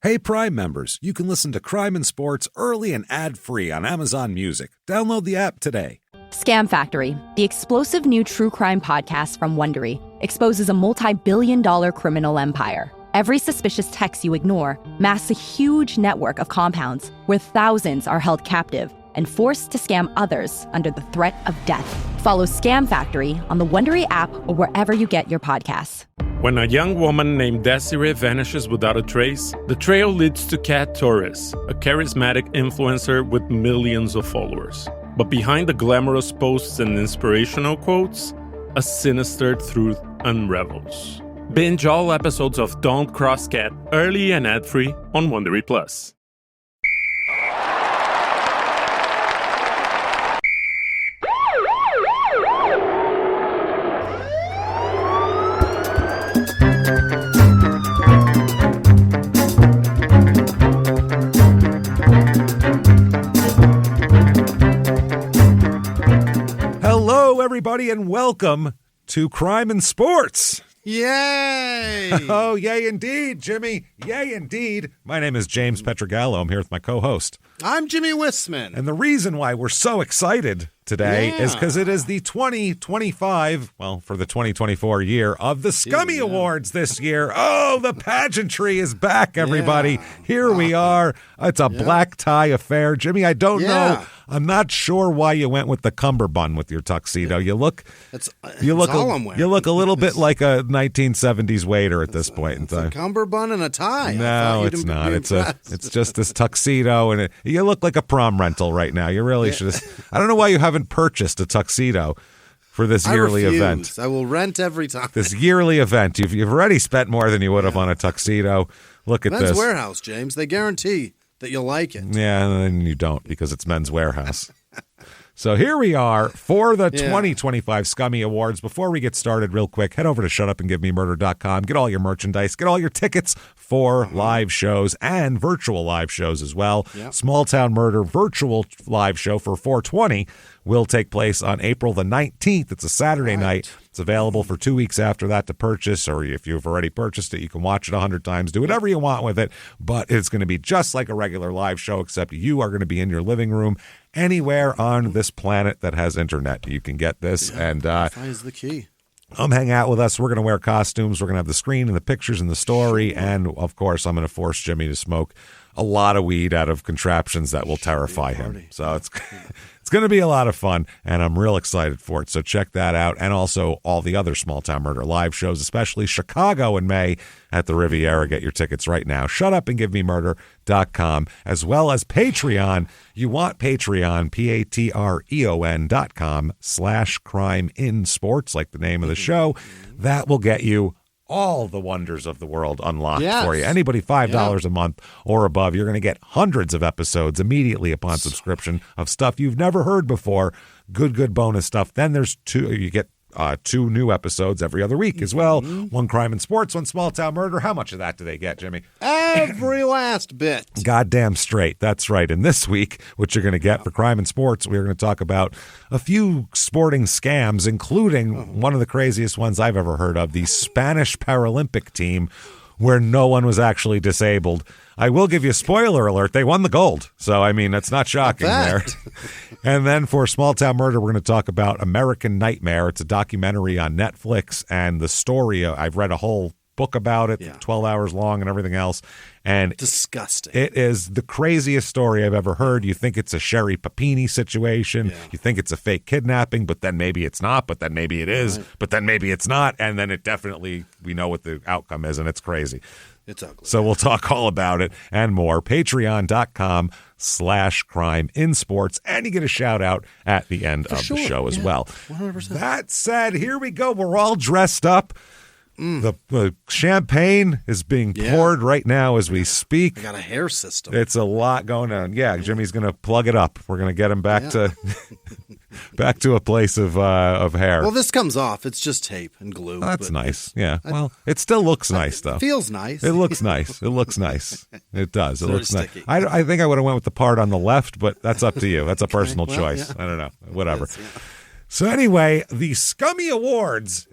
Hey, Prime members, you can listen to Crime and Sports early and ad-free on Amazon Music. Download the app today. Scam Factory, the explosive new true crime podcast from Wondery, exposes a multi-billion-dollar criminal empire. Every suspicious text you ignore masks a huge network of compounds where thousands are held captive and forced to scam others under the threat of death. Follow Scam Factory on the Wondery app or wherever you get your podcasts. When a young woman named Desiree vanishes without a trace, the trail leads to Kat Torres, a charismatic influencer with millions of followers. But behind the glamorous posts and inspirational quotes, a sinister truth unravels. Binge all episodes of Don't Cross Kat early and ad-free on Wondery Plus. Hello, everybody, and welcome to Crime and Sports. Yay! Oh, yay indeed, Jimmy. Yay indeed. My name is James Pietragallo. I'm here with my co-host. I'm Jimmie Whisman. And the reason why we're so excited today is because it is the 2025, well, for the 2024 year of the Scummy Awards this year. Oh, the pageantry is back, everybody. Here we are. It's a black tie affair. Jimmy, I don't know. I'm not sure why you went with the cummerbund with your tuxedo. You look you look a little bit like a 1970s waiter at this point in time. A cummerbund and a tie. No, it's not. It's just this tuxedo, and you look like a prom rental right now. You really should. I don't know why you haven't purchased a tuxedo for this yearly event. I will rent every time. This yearly event. You've already spent more than you would have on a tuxedo. Look at Men's this. Warehouse, James. They guarantee that you'll like it. Yeah, and then you don't because it's Men's Warehouse. So here we are for the 2025 Scummy Awards. Before we get started, real quick, head over to shutupandgivememurder.com. Get all your merchandise. Get all your tickets for live shows and virtual live shows as well. Small Town Murder virtual live show for 420 will take place on April the 19th. It's a Saturday night. It's available for 2 weeks after that to purchase, or if you've already purchased it, you can watch it 100 times, do whatever you want with it, but it's going to be just like a regular live show, except you are going to be in your living room anywhere on this planet that has internet. You can get this, and Wi-Fi is the key. Come hang out with us. We're going to wear costumes. We're going to have the screen and the pictures and the story, and of course, I'm going to force Jimmie to smoke a lot of weed out of contraptions that will terrify him. So it's going to be a lot of fun, and I'm real excited for it. So check that out, and also all the other Small Town Murder live shows, especially Chicago in May at the Riviera. Get your tickets right now. Shutupandgivememurder.com, as well as Patreon. You want Patreon, patreon.com/crimeinsports, like the name of the show. That will get you all the wonders of the world unlocked for you. Anybody $5 a month or above, you're going to get hundreds of episodes immediately upon subscription of stuff you've never heard before. Good bonus stuff. Then there's you get 2 new episodes every other week as well. One Crime and Sports, one Small Town Murder. How much of that do they get, Jimmie? Every last bit. Goddamn straight. That's right. And this week, what you're going to get for Crime and Sports, we're going to talk about a few sporting scams, including one of the craziest ones I've ever heard of, the Spanish Paralympic team, where no one was actually disabled. I will give you a spoiler alert. They won the gold. So, I mean, that's not shocking there. And then for Small Town Murder, we're going to talk about American Nightmare. It's a documentary on Netflix, and the story, I've read a whole book about it, 12 hours long and everything else. And disgusting. It is the craziest story I've ever heard. You think it's a Sherry Papini situation. You think it's a fake kidnapping, but then maybe it's not, but then maybe it is, but then maybe it's not. And then it definitely, we know what the outcome is, and it's crazy. It's ugly. So we'll talk all about it and more. Patreon.com/crimeinsports. And you get a shout out at the end of the show as well. 100%. That said, here we go. We're all dressed up. The champagne is being poured right now as we speak. I got a hair system. It's a lot going on. Yeah, Jimmy's going to plug it up. We're going to get him back to back to a place of hair. Well, this comes off. It's just tape and glue. Oh, that's nice. Yeah. Well, it still looks nice, though. It feels nice. It looks nice. It looks nice. It does. It looks nice. Sticky. I think I would have went with the part on the left, but that's up to you. That's a personal choice. Yeah. I don't know. Whatever. So anyway, the Scummy Awards.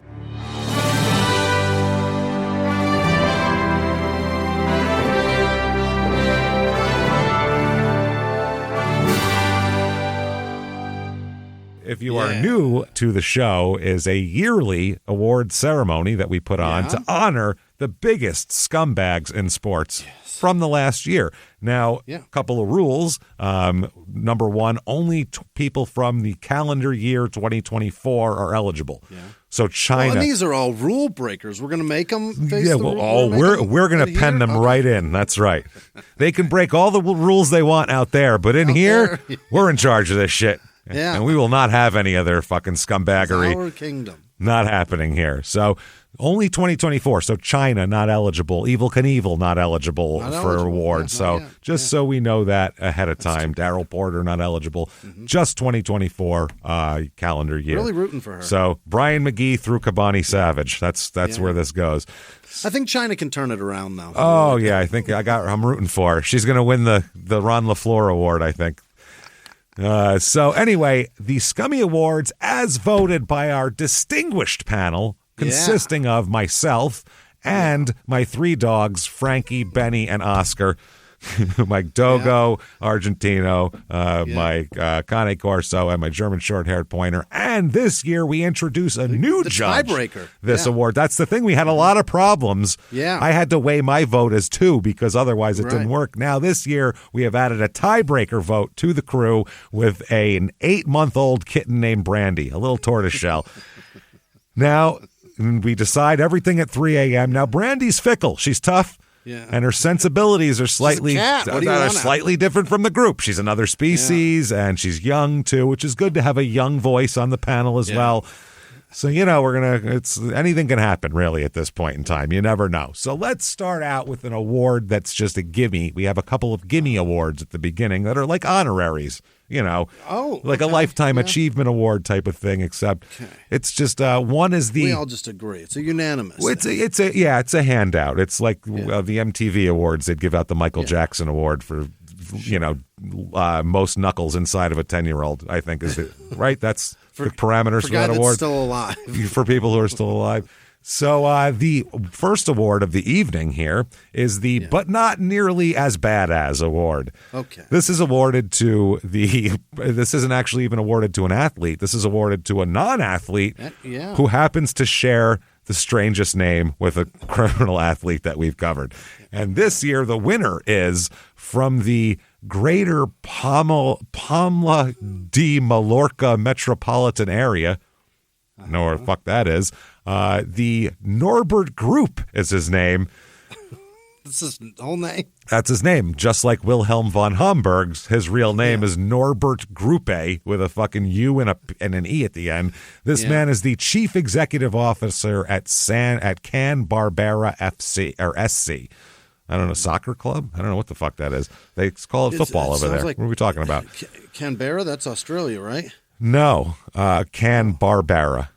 if you are new to the show, is a yearly award ceremony that we put on to honor the biggest scumbags in sports from the last year. Now, a couple of rules. Number one, only people from the calendar year 2024 are eligible. Yeah. So China. And these are all rule breakers. We're going to make them face the rule. We're going to pen them right in. That's right. They can break all the rules they want out there, but in here, we're in charge of this shit. Yeah. And we will not have any other fucking scumbaggery. It's our kingdom. Not happening here. So only 2024. So China not eligible. Evel Knievel not eligible for awards. So we know that ahead of time. Daryl Porter not eligible. Just 2024 calendar year. Really rooting for her. So Brian McGee through Kabani Savage. That's where this goes. I think China can turn it around now. Oh yeah, I think I'm rooting for her. She's going to win the Ron LaFleur Award, I think. So anyway, the Scummy Awards, as voted by our distinguished panel, consisting of myself and my three dogs, Frankie, Benny, and Oscar, my Dogo, Argentino, my Cane Corso, and my German short-haired pointer. And this year we introduce a new judge. Tiebreaker. This award. That's the thing. We had a lot of problems. Yeah. I had to weigh my vote as two because otherwise it didn't work. Now this year we have added a tiebreaker vote to the crew with an 8-month-old kitten named Brandy, a little tortoiseshell. Now we decide everything at 3 a.m. Now Brandy's fickle. She's tough. Yeah. And her sensibilities are slightly different from the group. She's another species, and she's young too, which is good to have a young voice on the panel as well. So anything can happen really at this point in time. You never know. So let's start out with an award that's just a gimme. We have a couple of gimme awards at the beginning that are like honoraries. Like a lifetime achievement award type of thing, except it's just one is the. We all just agree. It's a unanimous. It's a handout. It's like the MTV Awards. They'd give out the Michael Jackson Award for, most knuckles inside of a 10-year-old. I think is it right? That's the parameters for that award. Still alive. For people who are still alive. So the first award of the evening here is the but not nearly as bad as award. Okay. This is awarded to this isn't actually even awarded to an athlete. This is awarded to a non-athlete who happens to share the strangest name with a criminal athlete that we've covered. And this year the winner is from the Greater Palma de Mallorca metropolitan area. I know where the fuck that is. The Norbert Group is his name. That's his whole name? That's his name. Just like Wilhelm von Homburg's, his real name is Norbert Gruppe with a fucking U and an E at the end. This man is the chief executive officer at Can Barbera FC or SC. I don't know, soccer club? I don't know what the fuck that is. They call it football over there. What are we talking about? Canberra? That's Australia, right? No, Can Barbera.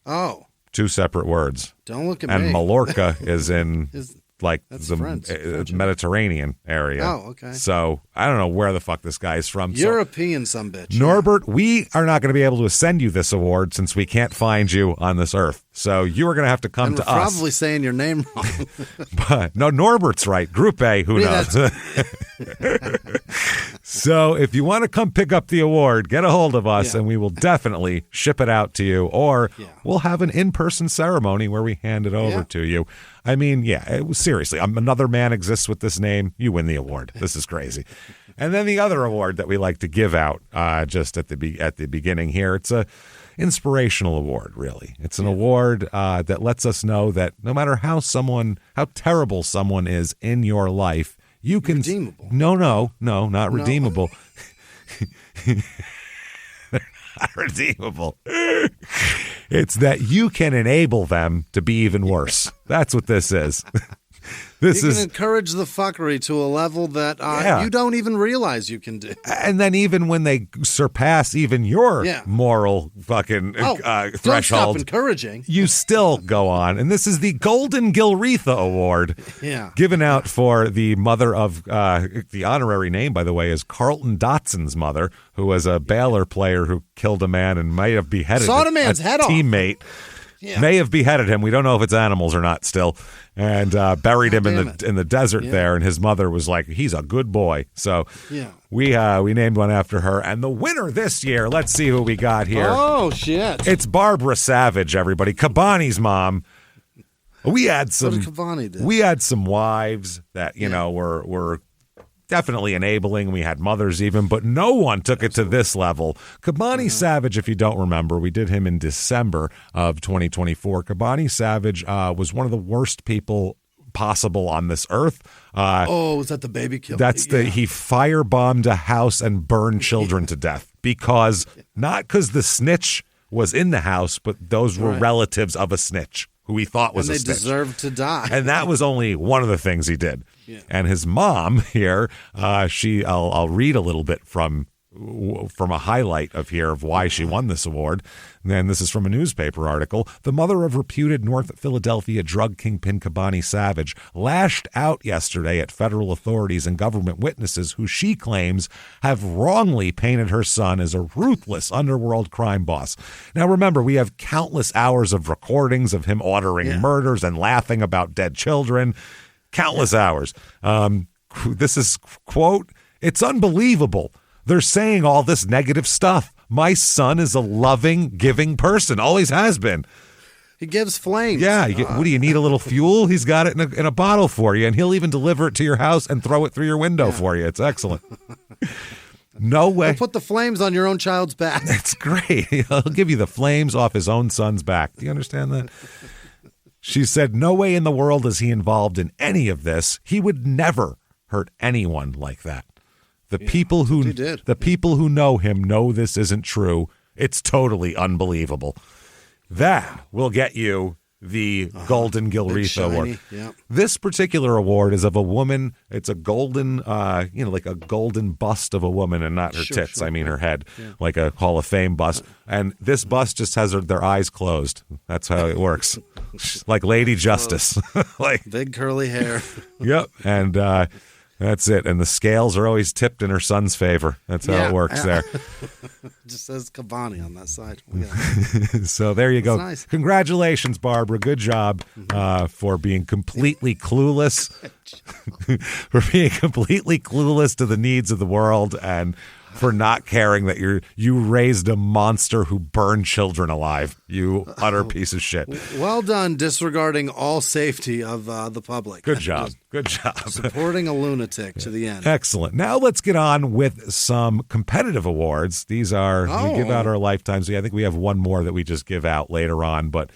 Oh. Two separate words. Don't look at me. And Mallorca is in the Mediterranean area. Oh, okay. So I don't know where the fuck this guy is from. European, some bitch. Norbert, we are not going to be able to send you this award since we can't find you on this earth. So you are going to have to come to us. Probably saying your name wrong. But no, Norbert's right. Group A, who knows? So if you want to come pick up the award, get a hold of us and we will definitely ship it out to you, or we'll have an in-person ceremony where we hand it over to you. I mean, seriously, another man exists with this name. You win the award. This is crazy. And then the other award that we like to give out just at the beginning here, it's a inspirational award, really. It's an award that lets us know that no matter how terrible someone is in your life, you can redeemable. No, not redeemable. Not redeemable. It's that you can enable them to be even worse. That's what this is. You can encourage the fuckery to a level that you don't even realize you can do. And then even when they surpass even your moral fucking threshold, don't stop encouraging. You still go on. And this is the Golden Gilretha Award given out for the mother of, the honorary name, by the way, is Carlton Dotson's mother, who was a Baylor player who killed a man and might have beheaded a man's head teammate. may have beheaded him. We don't know if it's animals or not still, and buried him in the desert there. And his mother was like, "He's a good boy." So we named one after her. And the winner this year, let's see who we got here. Oh shit! It's Barbara Savage. Everybody, Kabani's mom. We had some. What did Kabani do? We had some wives that were definitely enabling. We had mothers even, but no one took it to this level. Kabani Savage, if you don't remember, we did him in December of 2024. Kabani Savage was one of the worst people possible on this earth. Was that the baby killer? He firebombed a house and burned children to death not because the snitch was in the house, but those were relatives of a snitch who he thought was a snitch. And they deserved to die. And that was only one of the things he did. Yeah. And his mom here, I'll read a little bit from a highlight of why she won this award. And then this is from a newspaper article. The mother of reputed North Philadelphia drug kingpin Kabani Savage lashed out yesterday at federal authorities and government witnesses who she claims have wrongly painted her son as a ruthless underworld crime boss. Now remember, we have countless hours of recordings of him ordering murders and laughing about dead children. Countless hours. This is, quote, "It's unbelievable. They're saying all this negative stuff. My son is a loving, giving person. Always has been." He gives flames. Yeah. What do you need, a little fuel? He's got it in a bottle for you, and he'll even deliver it to your house and throw it through your window for you. It's excellent. No way. He'll put the flames on your own child's back. It's great. He'll give you the flames off his own son's back. Do you understand that? She said, "No way in the world is he involved in any of this. He would never hurt anyone like that. The people who know him know this isn't true. It's totally unbelievable." That will get you the Golden Gilreath Award. Yeah. This particular award is of a woman. It's a golden, like a golden bust of a woman, and not her tits. I mean her head, like a Hall of Fame bust. And this bust just has their eyes closed. That's how it works. Like Lady Justice. Like big curly hair. Yep. And that's it. And the scales are always tipped in her son's favor. That's how it works there. It just says Kabani on that side. So there you go. Nice. Congratulations, Barbara. Good job for being completely clueless. For being completely clueless to the needs of the world, and for not caring that you raised a monster who burned children alive. You utter piece of shit. Well done, disregarding all safety of the public. Good job. Good job. Supporting a lunatic to the end. Excellent. Now let's get on with some competitive awards. These are, we give out our lifetimes. I think we have one more that we just give out later on, but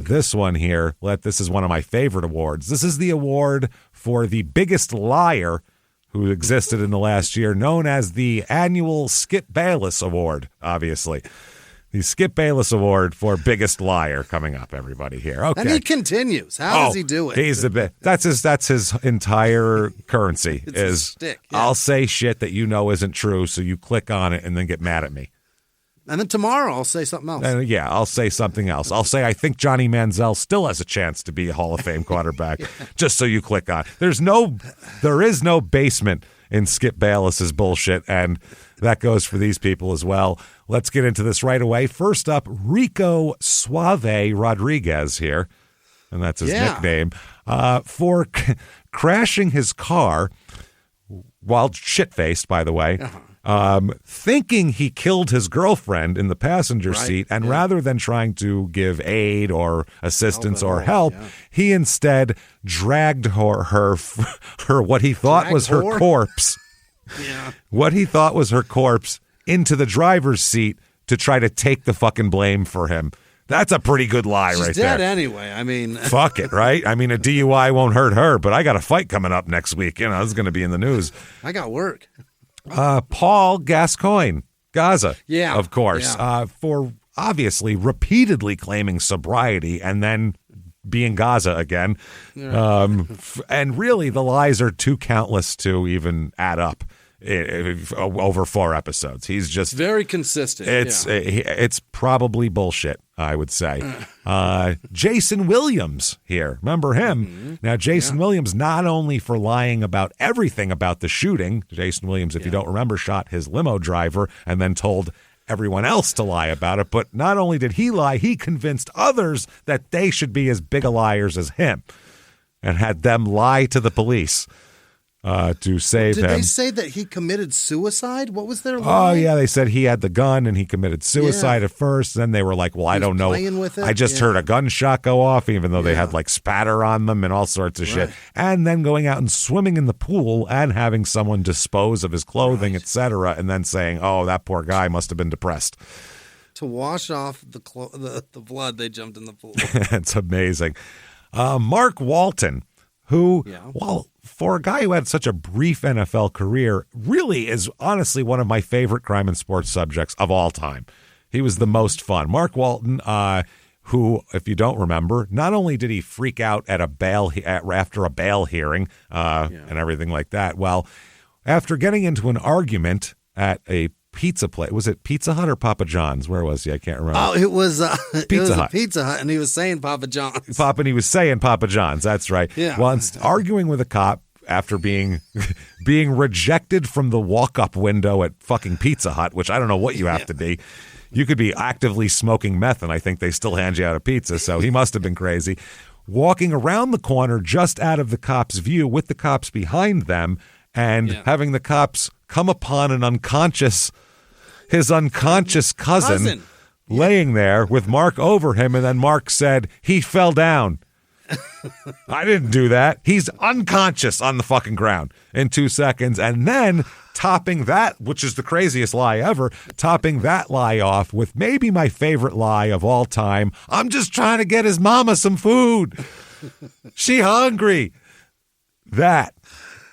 this one here, this is one of my favorite awards. This is the award for the biggest liar who existed in the last year, known as the annual Skip Bayless Award, obviously. The Skip Bayless Award for biggest liar coming up, everybody here. Okay. And he continues. How does he do it? He's that's his entire currency. It's a stick. Yeah. I'll say shit that you know isn't true, so you click on it and then get mad at me. And then tomorrow I'll say something else. And I'll say something else. I'll say I think Johnny Manziel still has a chance to be a Hall of Fame quarterback, just so you click on. There is no basement in Skip Bayless's bullshit, and that goes for these people as well. Let's get into this right away. First up, Rico Suave Rodriguez here, and that's his nickname, for crashing his car while shit-faced, by the way. Thinking he killed his girlfriend in the passenger seat, and rather than trying to give aid or assistance or help, he instead dragged her what he thought was her corpse. What he thought was her corpse into the driver's seat to try to take the fucking blame for him. That's a pretty good lie. She's right dead there. Anyway. I mean, fuck it, right? I mean, a DUI won't hurt her, but I got a fight coming up next week. This is going to be in the news. I got work. Paul Gascoigne, Gaza, of course, for obviously repeatedly claiming sobriety and then being Gaza again. And really, the lies are too countless to even add up over 4 episodes. He's just very consistent. It's probably bullshit, I would say. Jason Williams here. Remember him? Mm-hmm. Now, Jason Williams, not only for lying about everything about the shooting, Jason Williams, if you don't remember, shot his limo driver and then told everyone else to lie about it. But not only did he lie, he convinced others that they should be as big a liars as him and had them lie to the police to save him. Did they say that he committed suicide? What was their Oh, lie? yeah, they said he had the gun and he committed suicide at first. Then they were like, well, I don't know. With it? I just heard a gunshot go off, even though they had like spatter on them and all sorts of shit. And then going out and swimming in the pool and having someone dispose of his clothing, etc., and then saying, oh, that poor guy must have been depressed. To wash off the blood, they jumped in the pool. It's amazing. Mark Walton, who, well, for a guy who had such a brief NFL career, really is honestly one of my favorite crime and sports subjects of all time. He was the most fun. Mark Walton, who, if you don't remember, not only did he freak out at after a bail hearing and everything like that, well, after getting into an argument at a pizza place. Was it Pizza Hut or Papa John's? Where was he? I can't remember. Oh, it was Pizza Hut. Pizza Hut, and he was saying Papa John's. And he was saying Papa John's. That's right. Yeah. Once arguing with a cop after being rejected from the walk-up window at fucking Pizza Hut, which I don't know what you have to be. You could be actively smoking meth, and I think they still hand you out a pizza, so he must have been crazy. Walking around the corner just out of the cops' view with the cops behind them and having the cops come upon his unconscious cousin laying there with Mark over him, and then Mark said, he fell down. I didn't do that. He's unconscious on the fucking ground in 2 seconds. And then topping that, which is the craziest lie ever, topping that lie off with maybe my favorite lie of all time. I'm just trying to get his mama some food. She hungry. That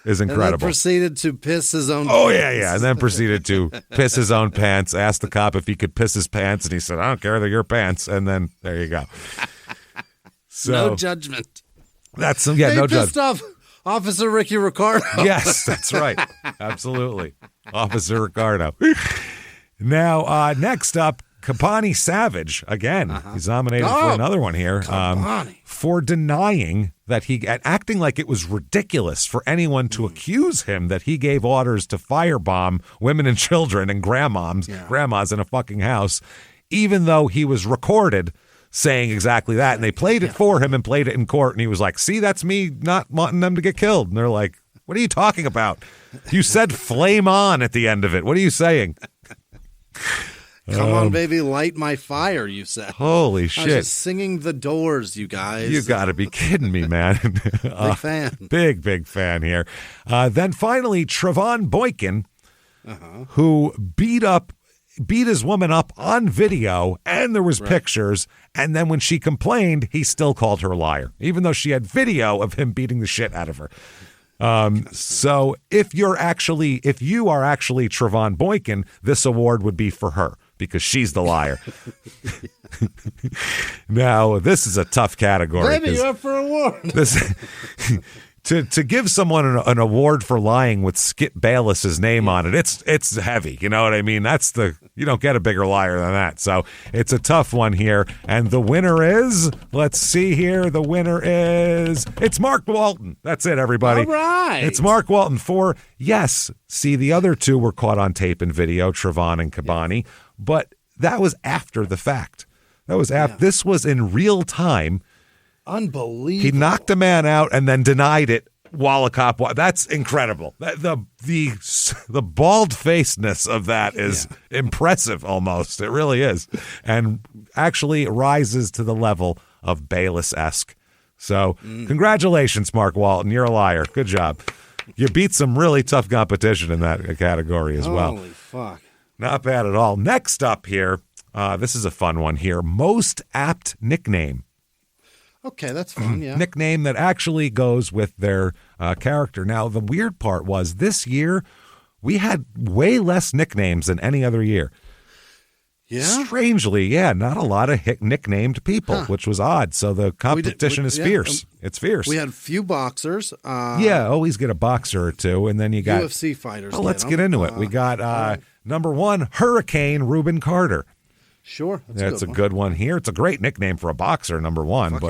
is incredible. And then proceeded to piss his own pants. Oh, yeah. And then proceeded to piss his own pants, asked the cop if he could piss his pants, and he said, I don't care, they're your pants. And then there you go. So, no judgment. That's they no pissed judgment. off Officer Ricky Ricardo. Yes, that's right. Absolutely. Officer Ricardo. Now, next up, Kabani Savage. Again, he's nominated for another one here. For denying that acting like it was ridiculous for anyone to accuse him that he gave orders to firebomb women and children and grandmas in a fucking house, even though he was recorded saying exactly that. And they played it for him and played it in court. And he was like, see, that's me not wanting them to get killed. And they're like, what are you talking about? You said flame on at the end of it. What are you saying? Come on, baby, light my fire, you said. Holy shit. I was just singing The Doors, you guys. You got to be kidding me, man. Big fan. Big fan here. Then finally, Trevon Boykin, who beat his woman up on video, and there was pictures, and then when she complained, he still called her a liar, even though she had video of him beating the shit out of her. So if you are actually Trevon Boykin, this award would be for her because she's the liar. Now, this is a tough category. Baby, you're up for an award. To give someone an award for lying with Skip Bayless's name on it, it's heavy. You know what I mean? You don't get a bigger liar than that. So it's a tough one here. And the winner is, let's see here. The winner is, it's Mark Walton. That's it, everybody. All right. It's Mark Walton see, the other two were caught on tape and video, Trevon and Kabani, but that was after the fact. This was in real time. Unbelievable. He knocked a man out and then denied it while a cop was. That's incredible. The bald-facedness of that is impressive almost. It really is. And actually rises to the level of Bayless-esque. So congratulations, Mark Walton. You're a liar. Good job. You beat some really tough competition in that category as well. Holy fuck. Not bad at all. Next up here, this is a fun one here. Most apt nickname. Okay, that's fun, yeah. Nickname that actually goes with their character. Now, the weird part was this year, we had way less nicknames than any other year. Yeah? Strangely, not a lot of nicknamed people, which was odd. So the competition is fierce. It's fierce. We had a few boxers. Always get a boxer or two, and then you got UFC fighters. Let's get into it. We got number one, Hurricane Reuben Carter. Sure. That's a good one here. It's a great nickname for a boxer, number one,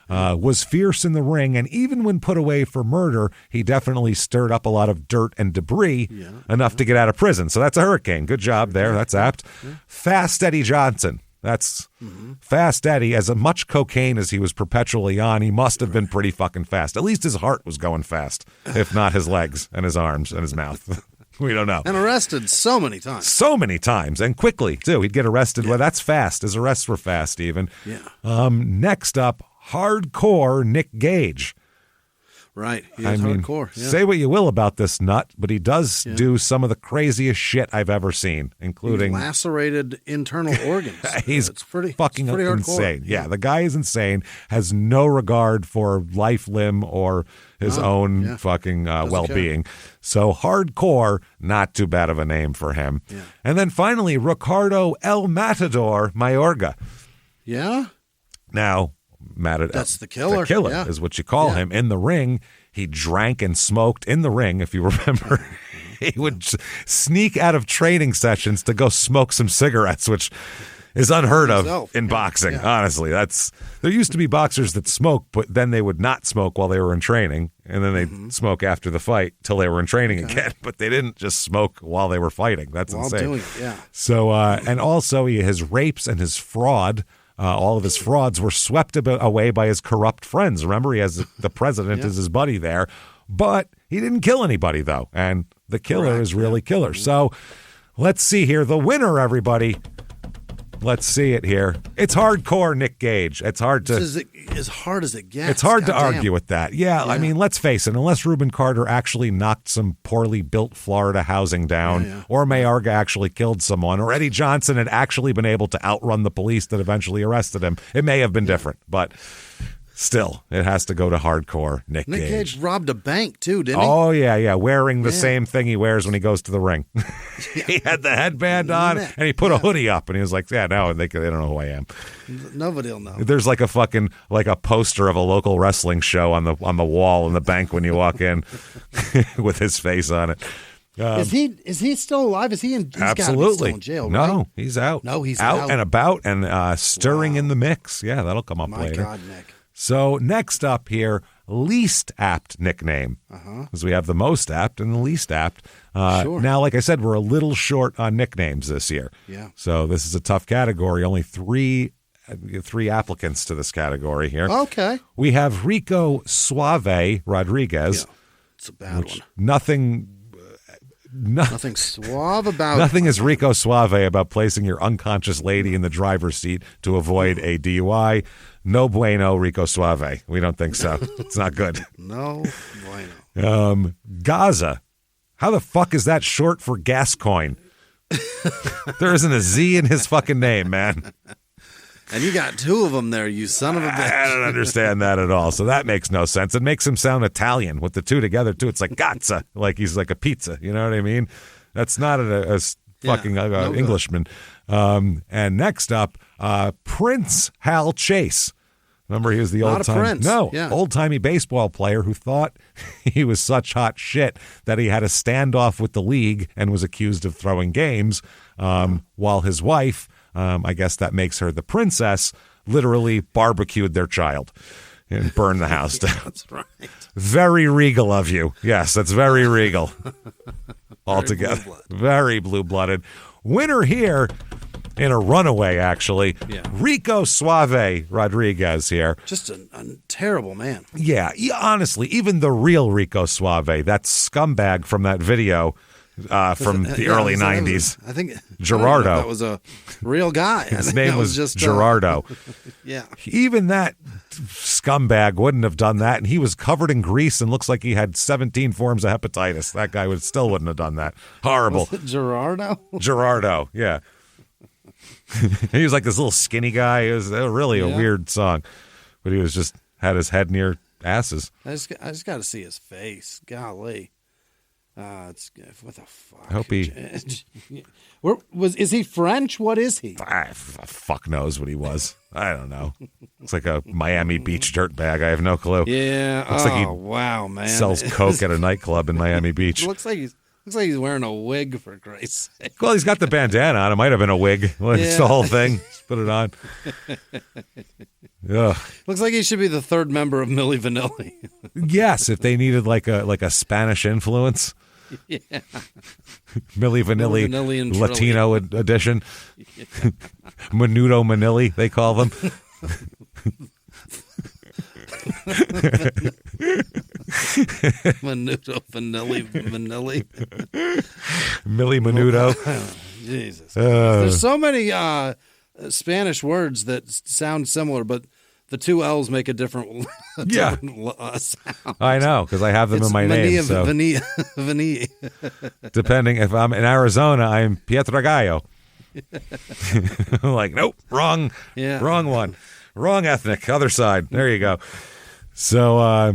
was fierce in the ring. And even when put away for murder, he definitely stirred up a lot of dirt and debris enough to get out of prison. So that's a hurricane. Good job there. That's apt. Yeah. Fast Eddie Johnson. That's Fast Eddie. As much cocaine as he was perpetually on, he must have been pretty fucking fast. At least his heart was going fast, if not his legs and his arms and his mouth. We don't know. And arrested so many times. So many times, and quickly, too. He'd get arrested. Yeah. Well, that's fast. His arrests were fast, even. Yeah. Next up, hardcore Nick Gage. Right. Hardcore. Yeah. Say what you will about this nut, but he does do some of the craziest shit I've ever seen, including... He lacerated internal organs. He's pretty fucking insane. Yeah, the guy is insane, has no regard for life, limb, or his own fucking well-being. Care. So hardcore, not too bad of a name for him. Yeah. And then finally, Ricardo El Matador Mayorga. Yeah? Now... That's the killer. The killer is what you call him. In the ring, he drank and smoked in the ring, if you remember. He would sneak out of training sessions to go smoke some cigarettes, which is unheard of in boxing, honestly. There used to be boxers that smoked, but then they would not smoke while they were in training, and then they'd smoke after the fight till they were in training again. But they didn't just smoke while they were fighting. That's insane. Doing it, So, and also his rapes and his fraud... all of his frauds were swept away by his corrupt friends. Remember, he has the president as his buddy there. But he didn't kill anybody, though. And the killer is really killer. So let's see here. The winner, everybody. Let's see it here. It's hardcore Nick Gage. It's hard to... as hard as it gets. It's hard to argue with that. Yeah, I mean, let's face it. Unless Reuben Carter actually knocked some poorly built Florida housing down, or Mayorga actually killed someone, or Eddie Johnson had actually been able to outrun the police that eventually arrested him, it may have been different. But still, it has to go to hardcore Nick Gage. Nick Gage robbed a bank, too, didn't he? Oh, yeah, wearing the same thing he wears when he goes to the ring. He had the headband on, and he put a hoodie up, and he was like, no, they don't know who I am. Nobody will know. There's like a poster of a local wrestling show on the wall in the bank when you walk in with his face on it. Is he still alive? Is he in? He's absolutely. Still in jail, right? No, he's out. No, he's out and about and stirring in the mix. Yeah, that'll come up later. My God, Nick. So next up here, least apt nickname, because we have the most apt and the least apt. Sure. Now, like I said, we're a little short on nicknames this year. Yeah. So this is a tough category. Only three applicants to this category here. Okay. We have Rico Suave Rodriguez. Yeah. It's a bad one. Nothing suave about Nothing is Rico Suave about placing your unconscious lady in the driver's seat to avoid a DUI. No bueno, Rico Suave. We don't think so. It's not good. No bueno. Gaza. How the fuck is that short for Gascoigne? There isn't a Z in his fucking name, man. And you got two of them there, you son of a bitch. I don't understand that at all. So that makes no sense. It makes him sound Italian with the two together, too. It's like Gazza, like he's like a pizza. You know what I mean? That's not a fucking Englishman. And next up, Prince Hal Chase. Remember, he was the old-timey baseball player who thought he was such hot shit that he had a standoff with the league and was accused of throwing games, while his wife, I guess that makes her the princess, literally barbecued their child and burned the house down. That's right. Very regal of you. Yes, that's very regal. Altogether. Very blue-blooded. Winner here... in a runaway, actually. Yeah. Rico Suave Rodriguez here. Just a terrible man. Yeah, honestly, even the real Rico Suave, that scumbag from that video from the early 90s. I think Gerardo. That was a real guy. His name was just Gerardo. Yeah. Even that scumbag wouldn't have done that, and he was covered in grease and looks like he had 17 forms of hepatitis. That guy still wouldn't have done that. Horrible. Was it Gerardo? Gerardo, yeah. He was like this little skinny guy. It was really a weird song, but he was just had his head near asses. I just got to see his face. Golly, what the fuck? I hope he. Is he French? What is he? Fuck knows what he was. I don't know. Looks like a Miami Beach dirtbag. I have no clue. Yeah. Looks like he wow, man. sells coke at a nightclub in Miami Beach. Looks like he's Looks like he's wearing a wig, for Christ's sake. Well, he's got the bandana on. It might have been a wig. Well, it's the whole thing. Just put it on. Ugh. Looks like he should be the third member of Milli Vanilli. Yes, if they needed like a Spanish influence. Yeah. Milli Vanilli Latino edition. Yeah. Menudo Manilli, they call them. Menudo Vanilli. Milli Menudo. Jesus. There's so many Spanish words that sound similar, but the two L's make a different sound. I know, because I have them in my name. So. Depending, if I'm in Arizona, I'm Pietragallo. Like, nope, wrong one. Wrong ethnic, other side. There you go. So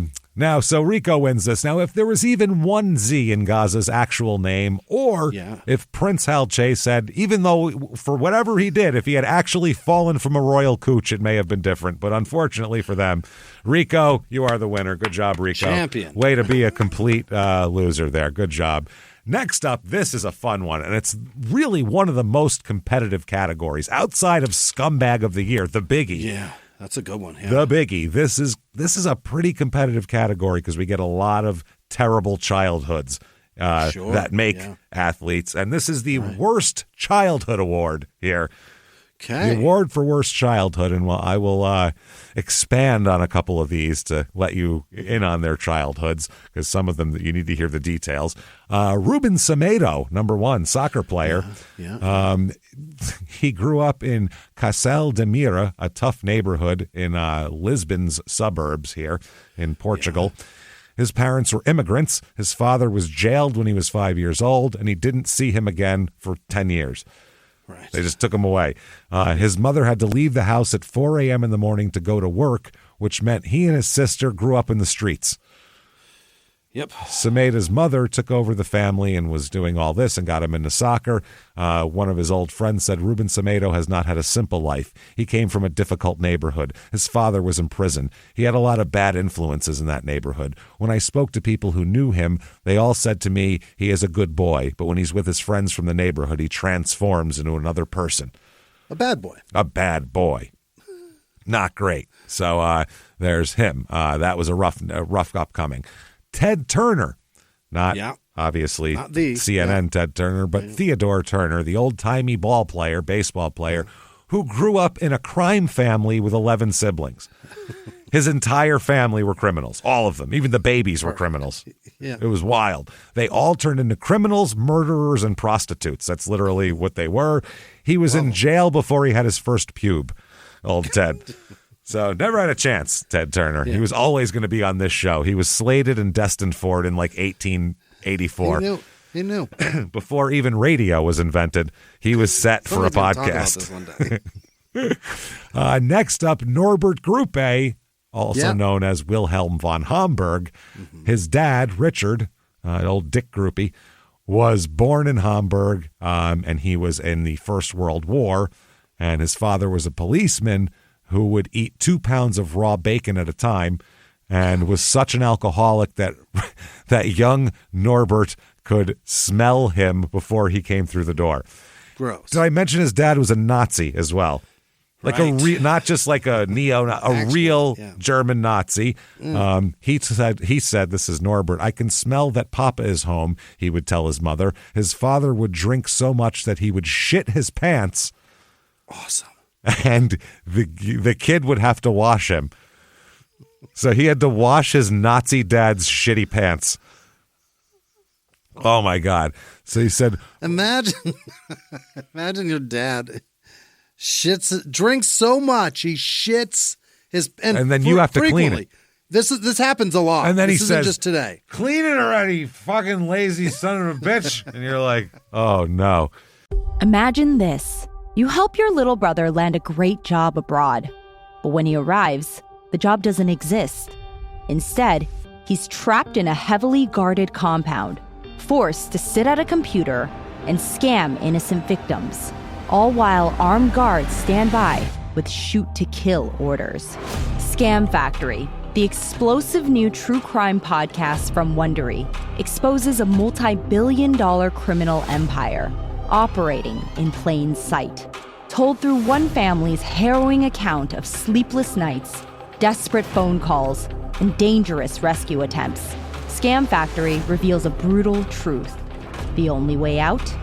so Rico wins this. Now, if there was even one Z in Gaza's actual name, or if Prince Halche said, even though for whatever he did, if he had actually fallen from a royal cooch, it may have been different. But unfortunately for them, Rico, you are the winner. Good job, Rico. Champion. Way to be a complete loser there. Good job. Next up, this is a fun one, and it's really one of the most competitive categories outside of Scumbag of the Year, the Biggie. Yeah, that's a good one. Yeah. The Biggie. This is a pretty competitive category because we get a lot of terrible childhoods that make athletes, and this is the worst childhood award here. Okay. The award for worst childhood, and I will expand on a couple of these to let you in on their childhoods, because some of them you need to hear the details. Ruben Semedo, number one, soccer player. He grew up in Castell de Mira, a tough neighborhood in Lisbon's suburbs here in Portugal. Yeah. His parents were immigrants. His father was jailed when he was 5 years old, and he didn't see him again for 10 years. Right. They just took him away. His mother had to leave the house at 4 a.m. in the morning to go to work, which meant he and his sister grew up in the streets. Yep. Semedo's mother took over the family and was doing all this and got him into soccer. One of his old friends said Ruben Semedo has not had a simple life. He came from a difficult neighborhood. His father was in prison. He had a lot of bad influences in that neighborhood. When I spoke to people who knew him, they all said to me he is a good boy, but when he's with his friends from the neighborhood, he transforms into another person. A bad boy. A bad boy. Not great. So there's him. That was a rough upcoming. Ted Turner, obviously not the CNN Ted Turner, but Theodore Turner, the old-timey baseball player, who grew up in a crime family with 11 siblings. His entire family were criminals, all of them. Even the babies were criminals. Yeah. It was wild. They all turned into criminals, murderers, and prostitutes. That's literally what they were. He was in jail before he had his first pube, old Ted. So never had a chance, Ted Turner. Yeah. He was always going to be on this show. He was slated and destined for it in like 1884. He knew. Before even radio was invented, he was set for a podcast. Next up, Norbert Gruppe, also known as Wilhelm von Hamburg. Mm-hmm. His dad, Richard, old Dick Gruppe, was born in Hamburg, and he was in the First World War, and his father was a policeman who would eat 2 pounds of raw bacon at a time and was such an alcoholic that young Norbert could smell him before he came through the door. Gross. Did I mention his dad was a Nazi as well? Like not just like a real German Nazi. He said, this is Norbert, I can smell that Papa is home, he would tell his mother. His father would drink so much that he would shit his pants. Awesome. And the kid would have to wash him. So he had to wash his Nazi dad's shitty pants. Oh, my God. So he said... Imagine your dad drinks so much, he shits his... And then you have to clean it. This happens a lot. And then this he isn't says, just today. Clean it already, you fucking lazy son of a bitch. And you're like, oh, no. Imagine this. You help your little brother land a great job abroad. But when he arrives, the job doesn't exist. Instead, he's trapped in a heavily guarded compound, forced to sit at a computer and scam innocent victims, all while armed guards stand by with shoot-to-kill orders. Scam Factory, the explosive new true crime podcast from Wondery, exposes a multi-billion-dollar criminal empire operating in plain sight. Told through one family's harrowing account of sleepless nights, desperate phone calls, and dangerous rescue attempts, Scam Factory reveals a brutal truth. The only way out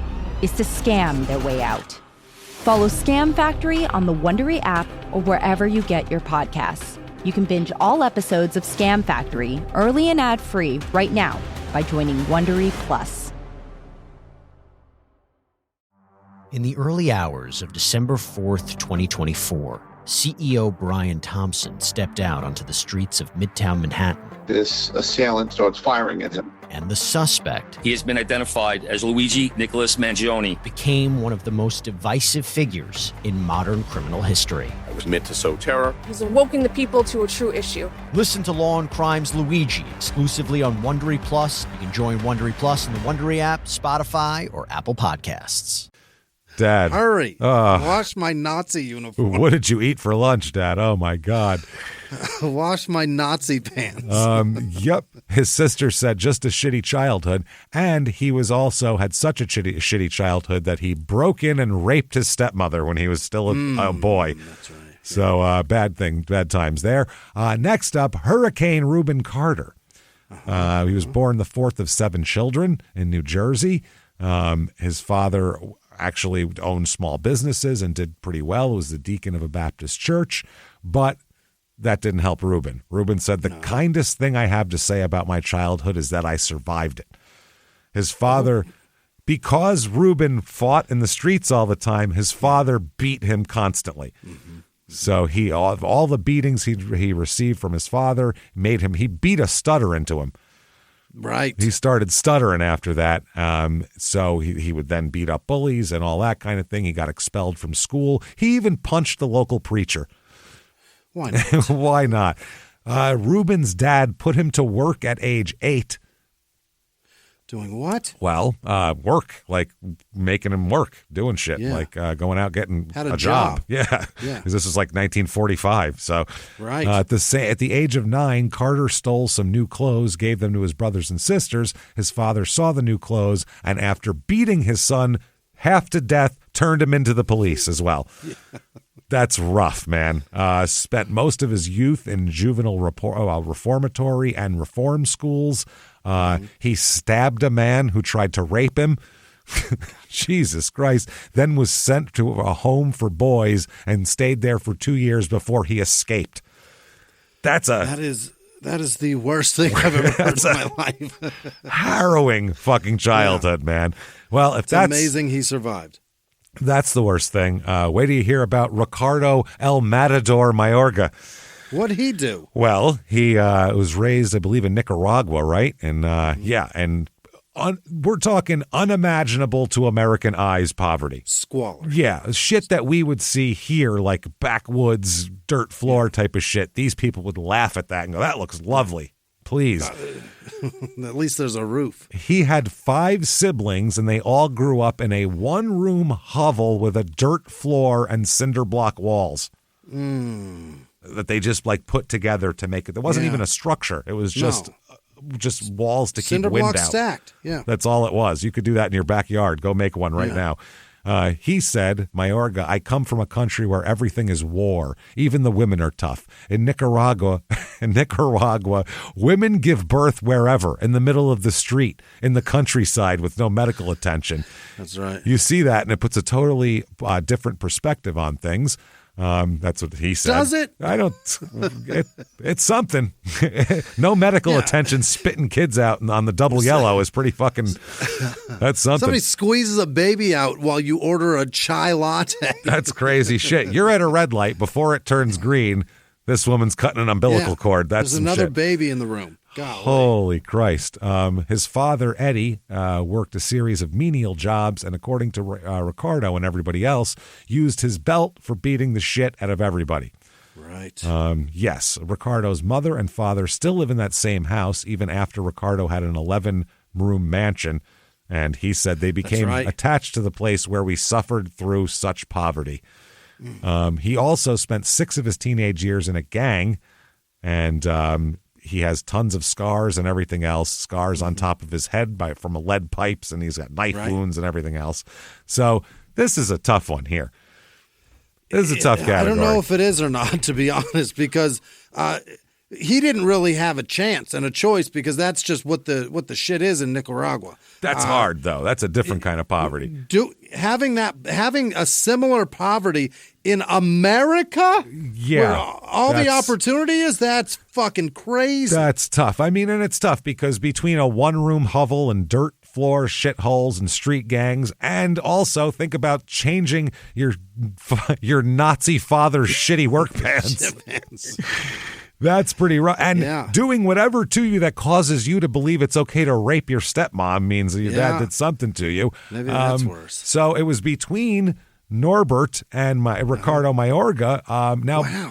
is to scam their way out. Follow Scam Factory on the Wondery app or wherever you get your podcasts. You can binge all episodes of Scam Factory early and ad-free right now by joining Wondery Plus. In the early hours of December 4th, 2024, CEO Brian Thompson stepped out onto the streets of Midtown Manhattan. This assailant starts firing at him. And the suspect, he has been identified as Luigi Nicholas Mangione, became one of the most divisive figures in modern criminal history. It was meant to sow terror. He's awoken the people to a true issue. Listen to Law and Crime's Luigi exclusively on Wondery Plus. You can join Wondery Plus in the Wondery app, Spotify, or Apple Podcasts. Dad. Hurry. Wash my Nazi uniform. What did you eat for lunch, Dad? Oh, my God. Wash my Nazi pants. Yep. His sister said just a shitty childhood. And he was also had such a shitty childhood that he broke in and raped his stepmother when he was still a boy. That's right. So bad times there. Next up, Hurricane Reuben Carter. He was born the fourth of 7 children in New Jersey. His father actually owned small businesses and did pretty well. Was the deacon of a Baptist church, but that didn't help Reuben. Reuben said, the kindest thing I have to say about my childhood is that I survived it. His father, because Reuben fought in the streets all the time, his father beat him constantly. Mm-hmm. So all the beatings he received from his father he beat a stutter into him. Right. He started stuttering after that. So he would then beat up bullies and all that kind of thing. He got expelled from school. He even punched the local preacher. Why not? Why not? Reuben's dad put him to work at age 8. Doing what? Well, work, like making him work, doing shit, like going out getting a job. Yeah. Because this was like 1945. So right. At the age of 9, Carter stole some new clothes, gave them to his brothers and sisters. His father saw the new clothes, and after beating his son half to death, turned him into the police as well. Yeah. That's rough, man. Spent most of his youth in juvenile reformatory and reform schools. He stabbed a man who tried to rape him. Jesus Christ. Then was sent to a home for boys and stayed there for 2 years before he escaped. That is the worst thing I've ever heard in my life. Harrowing fucking childhood, man. Well, if that's amazing he survived. That's the worst thing. Wait till you hear about Ricardo El Matador Mayorga. What'd he do? Well, he was raised, I believe, in Nicaragua, right? And we're talking unimaginable to American eyes poverty. Squalor. Yeah, shit that we would see here, like backwoods, dirt floor type of shit. These people would laugh at that and go, that looks lovely. Please. At least there's a roof. He had 5 siblings, and they all grew up in a one-room hovel with a dirt floor and cinder block walls that they just put together to make it. There wasn't even a structure. It was just walls to cinder keep wind block out. Stacked. Yeah, that's all it was. You could do that in your backyard. Go make one right now. He said, Mayorga, I come from a country where everything is war. Even the women are tough. In Nicaragua, women give birth wherever, in the middle of the street, in the countryside with no medical attention. That's right. You see that, and it puts a totally different perspective on things. That's what he said. Does it? I don't. It's something. No medical attention, spitting kids out on the double yellow is pretty fucking. That's something. Somebody squeezes a baby out while you order a chai latte. That's crazy shit. You're at a red light before it turns green. This woman's cutting an umbilical cord. That's there's another shit. baby in the room. Golly. Holy Christ. His father, Eddie, worked a series of menial jobs and, according to Ricardo and everybody else, used his belt for beating the shit out of everybody. Right. Yes. Ricardo's mother and father still live in that same house, even after Ricardo had an 11-room mansion. And he said they became attached to the place where we suffered through such poverty. He also spent 6 of his teenage years in a gang. And he has tons of scars and everything else, scars on top of his head from lead pipes, and he's got knife wounds and everything else. So this is a tough one here. This is a tough category. I don't know if it is or not, to be honest, because he didn't really have a chance and a choice, because that's just what the shit is in Nicaragua. That's hard, though. That's a different kind of poverty. Having a similar poverty in America, where all the opportunity is, that's fucking crazy. That's tough. I mean, and it's tough because between a one-room hovel and dirt floor shitholes and street gangs, and also think about changing your Nazi father's shitty work pants. That's pretty rough. And doing whatever to you that causes you to believe it's okay to rape your stepmom means that your dad did something to you. Maybe that's worse. So it was between Norbert and Ricardo Mayorga.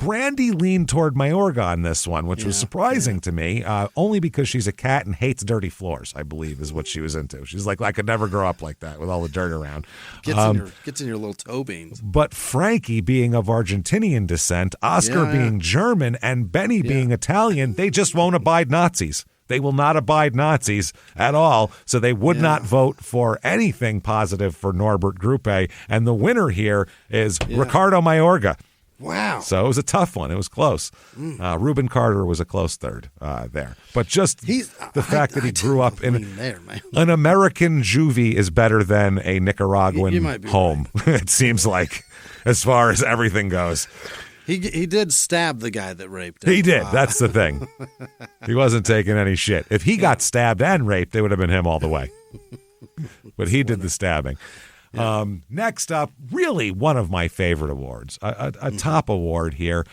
Brandy leaned toward Mayorga on this one, which was surprising to me, only because she's a cat and hates dirty floors, I believe, is what she was into. She's like, I could never grow up like that with all the dirt around. Gets in your little toe beans. But Frankie being of Argentinian descent, Oscar being German, and Benny being Italian, they just won't abide Nazis. They will not abide Nazis at all, so they would not vote for anything positive for Norbert Gruppe. And the winner here is Ricardo Mayorga. Wow. So it was a tough one. It was close. Reuben Carter was a close third there. But just the fact that he grew up in an American juvie is better than a Nicaraguan home, it seems like, as far as everything goes. He did stab the guy that raped him. He did. That's the thing. He wasn't taking any shit. If he got stabbed and raped, it would have been him all the way. But he did the stabbing. Next up, really one of my favorite awards, a top award here.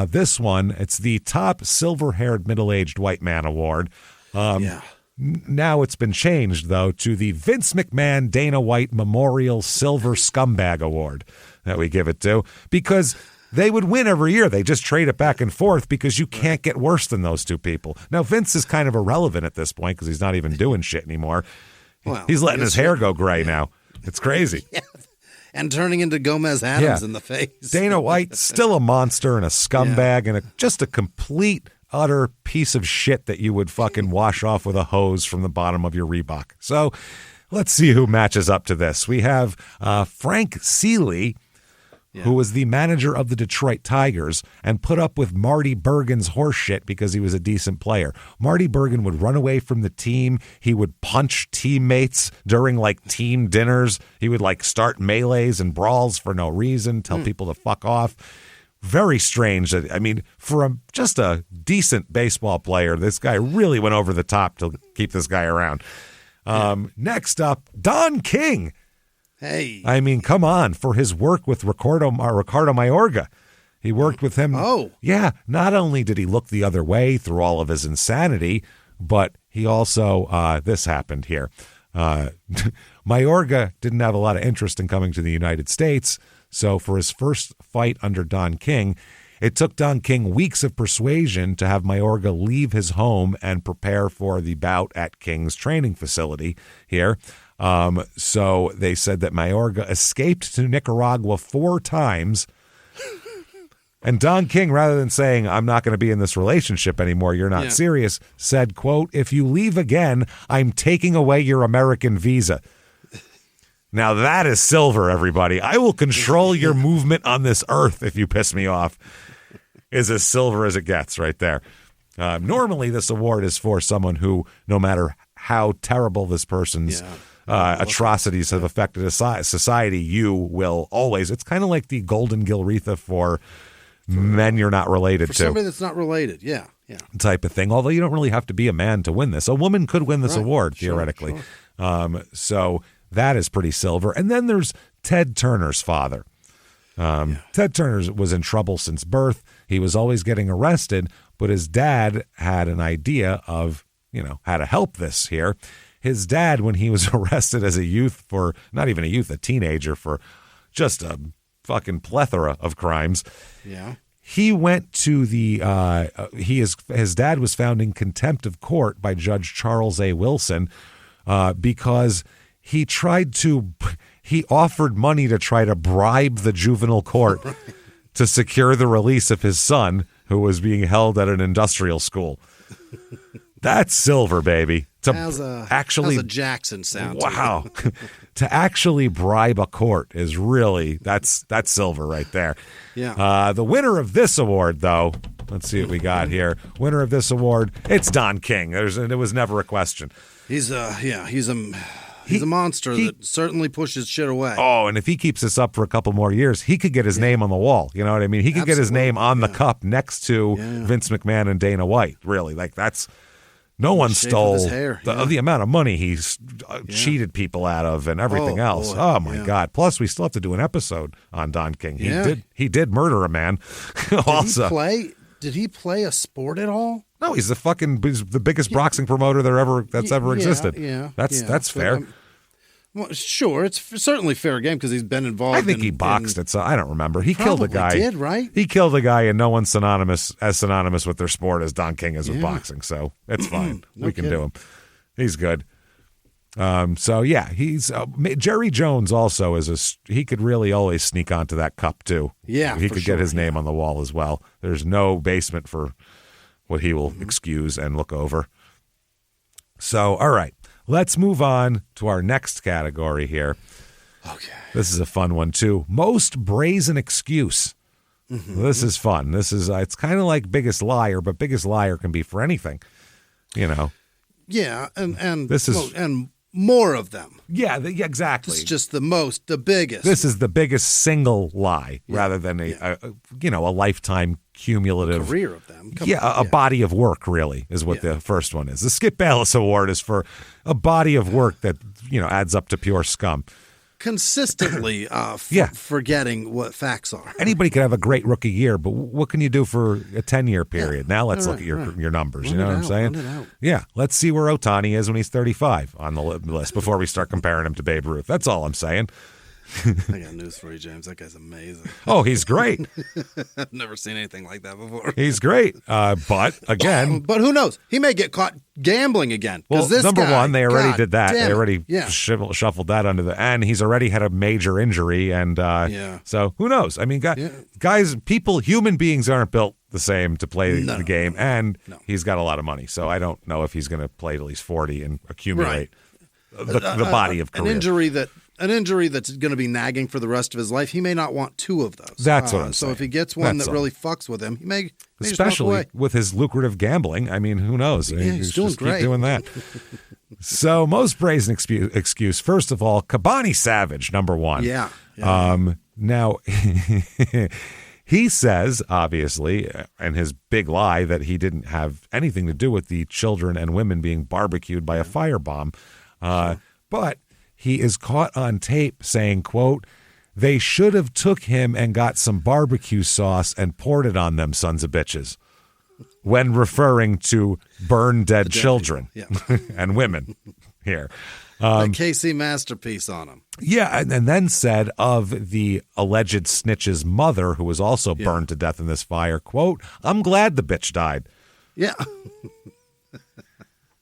This one, it's the top silver-haired middle-aged white man award. Now it's been changed, though, to the Vince McMahon Dana White Memorial Silver Scumbag Award that we give it to, because they would win every year. They just trade it back and forth because you can't get worse than those two people. Now, Vince is kind of irrelevant at this point because he's not even doing shit anymore. Well, he's letting his hair go gray now. It's crazy. And turning into Gomez Adams in the face. Dana White, still a monster and a scumbag and just a complete, utter piece of shit that you would fucking wash off with a hose from the bottom of your Reebok. So let's see who matches up to this. We have Frank Seeley, who was the manager of the Detroit Tigers and put up with Marty Bergen's horse shit because he was a decent player. Marty Bergen would run away from the team. He would punch teammates during team dinners. He would start melees and brawls for no reason, tell people to fuck off. Very strange. I mean, for just a decent baseball player, this guy really went over the top to keep this guy around. Next up, Don King. Hey. I mean, come on, for his work with Ricardo Mayorga. He worked with him. Oh. Yeah, not only did he look the other way through all of his insanity, but he also, this happened here. Mayorga didn't have a lot of interest in coming to the United States, so for his first fight under Don King, it took Don King weeks of persuasion to have Mayorga leave his home and prepare for the bout at King's training facility here. So they said that Mayorga escaped to Nicaragua 4 times. And Don King, rather than saying, I'm not going to be in this relationship anymore, you're not serious, said, quote, if you leave again, I'm taking away your American visa. Now that is silver, everybody. I will control your movement on this earth if you piss me off. Is as silver as it gets right there. Normally this award is for someone who, no matter how terrible this person's atrocities have affected a society, you will always. It's kind of like the Golden Gilretha for men you're not related to. For somebody that's not related, type of thing. Although you don't really have to be a man to win this. A woman could win this award, theoretically. Sure. So that is pretty silver. And then there's Ted Turner's father. Ted Turner was in trouble since birth. He was always getting arrested, but his dad had an idea of, how to help this here. His dad, when he was arrested as a youth for, not even a youth, a teenager for just a fucking plethora of crimes. Yeah. He went to the, his dad was found in contempt of court by Judge Charles A. Wilson because he offered money to try to bribe the juvenile court to secure the release of his son. who was being held at an industrial school. That's silver, baby. How's a Jackson sound? Wow. To actually bribe a court is really, that's silver right there. Yeah. The winner of this award, though, let's see what we got here. Winner of this award, it's Don King. There was never a question. He's a monster that certainly pushes shit away. Oh, and if he keeps this up for a couple more years, he could get his name on the wall. You know what I mean? He could get his name on the cup next to Vince McMahon and Dana White. Really, like that's. No one stole the amount of money he's cheated people out of and everything else. Boy. Oh, my God. Plus, we still have to do an episode on Don King. He did murder a man. Also. Did he play a sport at all? No, he's the biggest boxing promoter that's ever existed. Yeah. That's fair. Well, sure, it's certainly fair game because he's been involved. I think he boxed it, so I don't remember. He killed a guy. Did, right? He killed a guy, and no one's synonymous with their sport as Don King is with boxing. So it's fine. We can do him. He's good. He's Jerry Jones also he could really always sneak onto that cup too. Yeah, he could get his name on the wall as well. There's no basement for what he will excuse and look over. So, all right. Let's move on to our next category here. Okay. This is a fun one, too. Most brazen excuse. This is fun. This is it's kind of like Biggest Liar, but Biggest Liar can be for anything, you know. Yeah, and this is and more of them. Yeah, exactly. It's just the biggest. This is the biggest single lie rather than a lifetime cumulative career of them. A body of work really is what the first one is. The Skip Bayless Award is for a body of work that adds up to pure scum. Consistently forgetting what facts are. Anybody could have a great rookie year, but what can you do for a 10-year period? Now let's look at your numbers. You know what I'm saying? Yeah, let's see where Ohtani is when he's 35 on the list before we start comparing him to Babe Ruth. That's all I'm saying. I got news for you, James. That guy's amazing. Oh, he's great. I've never seen anything like that before. He's great. But again. But who knows? He may get caught gambling again. Well, number one, they already did that. They already shuffled that under and he's already had a major injury. And so who knows? I mean, guys, human beings aren't built the same to play the game. And he's got a lot of money. So I don't know if he's going to play till he's 40 and accumulate the body of career. An injury that's going to be nagging for the rest of his life, he may not want two of those. That's what I'm saying. So if he gets one that really fucks with him, he may especially just walk away. With his lucrative gambling. I mean, who knows? Yeah, he's doing just great. Keep doing that. So most brazen excuse. First of all, Kabani Savage, number one. Yeah. Now, he says, obviously, and his big lie that he didn't have anything to do with the children and women being barbecued by a firebomb. But he is caught on tape saying, quote, "They should have took him and got some barbecue sauce and poured it on them sons of bitches," when referring to burn dead children and women here. Like KC Masterpiece on him. Yeah, and then said of the alleged snitch's mother, who was also burned to death in this fire, quote, "I'm glad the bitch died." Yeah.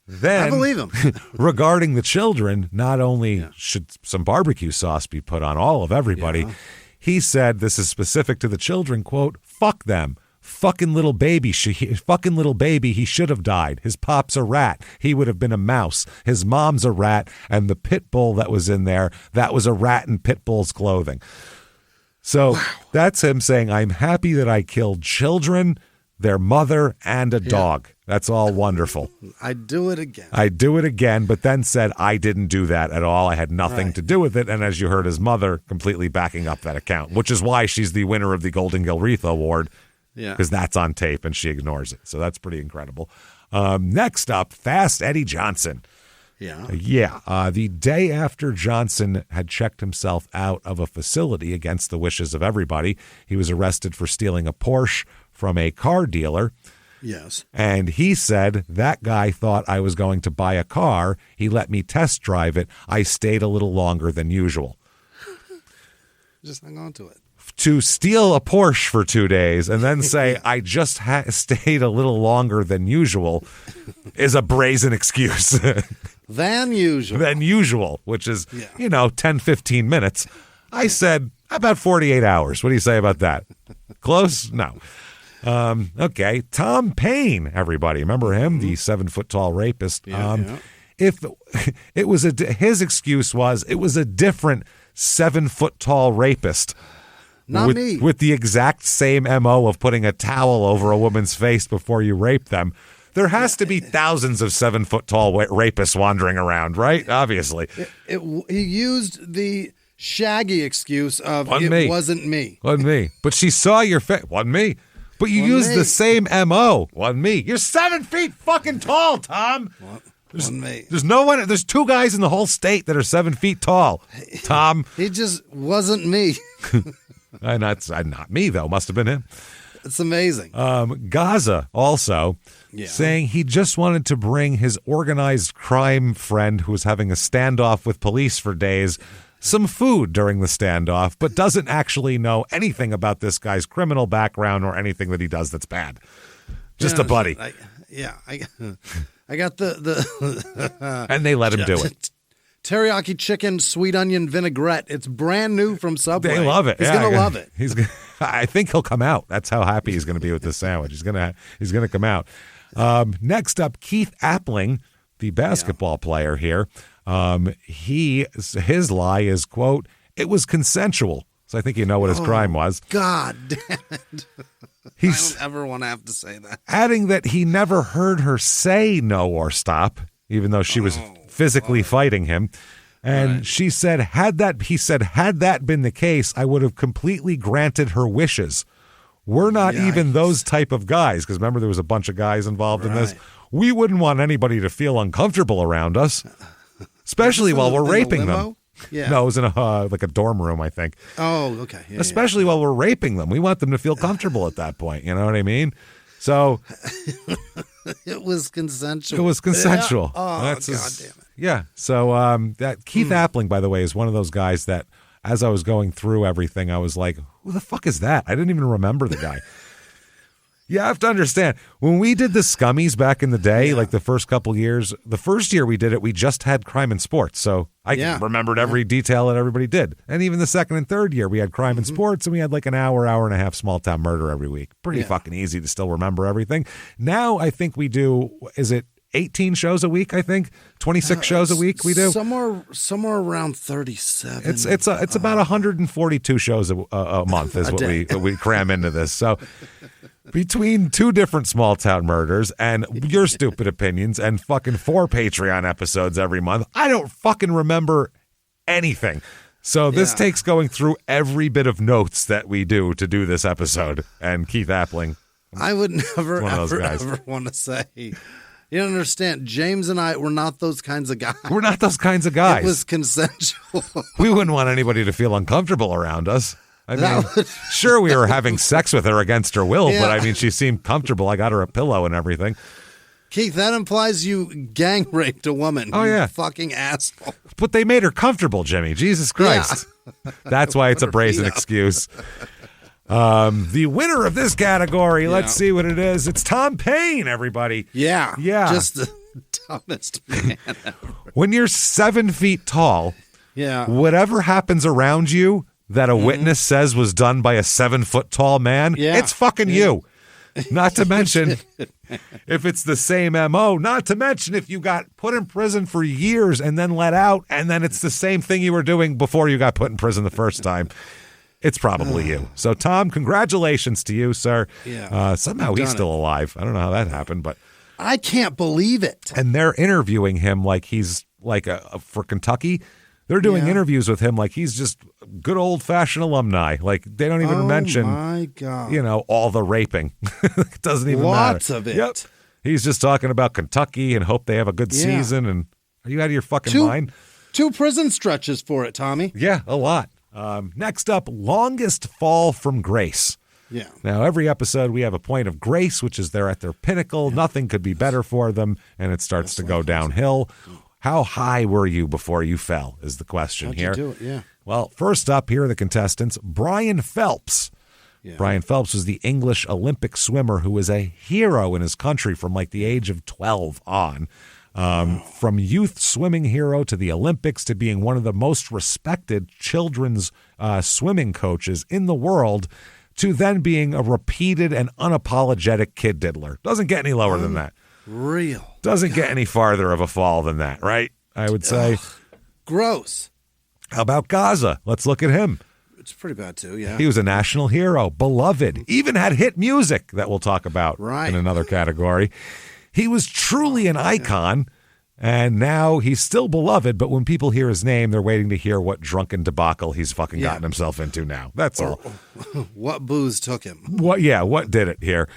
Then, I believe him. Regarding the children, not only should some barbecue sauce be put on all of everybody, he said, this is specific to the children, quote, "Fuck them. Fucking little baby, he should have died. His pop's a rat. He would have been a mouse. His mom's a rat, and the pit bull that was in there, that was a rat in pit bull's clothing." So that's him saying, I'm happy that I killed children, their mother, and a dog. That's all wonderful. I'd do it again. But then said, I didn't do that at all. I had nothing to do with it. And as you heard, his mother completely backing up that account, which is why she's the winner of the Golden Gilretha Award. Yeah. Because that's on tape and she ignores it. So that's pretty incredible. Next up, Fast Eddie Johnson. The day after Johnson had checked himself out of a facility against the wishes of everybody, he was arrested for stealing a Porsche from a car dealer. Yes. And he said, that guy thought I was going to buy a car. He let me test drive it. I stayed a little longer than usual. Just hang on to it. To steal a Porsche for 2 days and then say, I just stayed a little longer than usual is a brazen excuse. Than usual, which is, 10, 15 minutes. I said about 48 hours. What do you say about that? Close? No. Okay, Tom Paine, everybody. Remember him, the 7-foot-tall rapist? If it was his excuse was it was a different 7-foot-tall rapist. Not me. With the exact same MO of putting a towel over a woman's face before you rape them. There has to be thousands of 7-foot-tall rapists wandering around, right? Obviously. He used the Shaggy excuse of wasn't me. Wasn't me. But she saw your face. Wasn't me. But you used the same MO. Wasn't me. You're 7 feet fucking tall, Tom. Wasn't me. There's no one. There's 2 guys in the whole state that are 7 feet tall. Tom. He just wasn't me. Not me, though. Must have been him. It's amazing. Gaza also saying he just wanted to bring his organized crime friend who was having a standoff with police for days some food during the standoff, but doesn't actually know anything about this guy's criminal background or anything that he does that's bad. Just a buddy. I got the and they let him do it. Teriyaki chicken, sweet onion vinaigrette. It's brand new from Subway. They love it. He's gonna love it. I think he'll come out. That's how happy he's going to be with this sandwich. He's gonna come out. Next up, Keith Appling, the basketball player here. His lie is, quote, "It was consensual." So I think you know what his crime was. God damn it. I don't ever want to have to say that. Adding that he never heard her say no or stop, even though she was physically fighting him. And she said, had that been the case, I would have completely granted her wishes. We're not even those type of guys, because remember there was a bunch of guys involved in this. We wouldn't want anybody to feel uncomfortable around us, especially while we're raping them. Yeah. No, it was in a dorm room, I think. Oh, okay. Yeah, especially while we're raping them. We want them to feel comfortable at that point. You know what I mean? So it was consensual. It was consensual. Yeah. Oh, God damn it. Yeah. So that Keith Appling, by the way, is one of those guys that as I was going through everything, I was like, who the fuck is that? I didn't even remember the guy. You have to understand, when we did the Scummies back in the day, like the first couple years, the first year we did it, we just had crime and sports. So I remembered every detail that everybody did. And even the second and third year, we had crime and sports, and we had like an hour and a half small town murder every week. Pretty fucking easy to still remember everything. Now I think we do, is it 18 shows a week, I think? 26 shows a week we do? Somewhere around 37. It's about 142 shows a month is what we cram into this. So between 2 different small town murders and your stupid opinions and fucking 4 Patreon episodes every month, I don't fucking remember anything. So this takes going through every bit of notes that we do to do this episode. And Keith Appling, I would never ever want to say. You don't understand. James and I were not those kinds of guys. We're not those kinds of guys. It was consensual. We wouldn't want anybody to feel uncomfortable around us. I mean, sure, we were having sex with her against her will, but I mean, she seemed comfortable. I got her a pillow and everything. Keith, that implies you gang raped a woman. Oh, yeah. You fucking asshole. But they made her comfortable, Jimmie. Jesus Christ. Yeah. That's why it's a brazen excuse. The winner of this category, let's see what it is. It's Tom Paine, everybody. Yeah. Just the dumbest man ever. When you're 7 feet tall, whatever happens around you that a witness says was done by a 7 foot tall man, it's fucking you. Not to mention if it's the same MO, not to mention if you got put in prison for years and then let out, and then it's the same thing you were doing before you got put in prison the first time. It's probably you. So, Tom, congratulations to you, sir. Yeah. Somehow he's still alive. I don't know how that happened, but I can't believe it. And they're interviewing him like he's like for Kentucky. They're doing interviews with him like he's just good old-fashioned alumni. Like they don't even mention, my God, all the raping. It doesn't even matter. Lots of it. Yep. He's just talking about Kentucky and hope they have a good season. And are you out of your fucking mind? 2 prison stretches for it, Tommy. Yeah, a lot. Next up, longest fall from grace. Yeah. Now, every episode we have a point of grace, which is they're at their pinnacle. Yeah. Nothing could be better for them, and it starts to go downhill. How high were you before you fell is the question here. How'd you do it? Yeah. Well, first up, here are the contestants. Brian Phelps. Yeah. Brian Phelps was the English Olympic swimmer who was a hero in his country from like the age of 12 on. From youth swimming hero to the Olympics to being one of the most respected children's swimming coaches in the world. to then being a repeated and unapologetic kid diddler. Doesn't get any lower than that. Real. Doesn't get any farther of a fall than that, right? I would say. Gross. How about Gaza? Let's look at him. It's pretty bad, too, yeah. He was a national hero, beloved, even had hit music that we'll talk about in another category. He was truly an icon, and now he's still beloved, but when people hear his name, they're waiting to hear what drunken debacle he's fucking gotten himself into now. That's all. What booze took him? What did it here?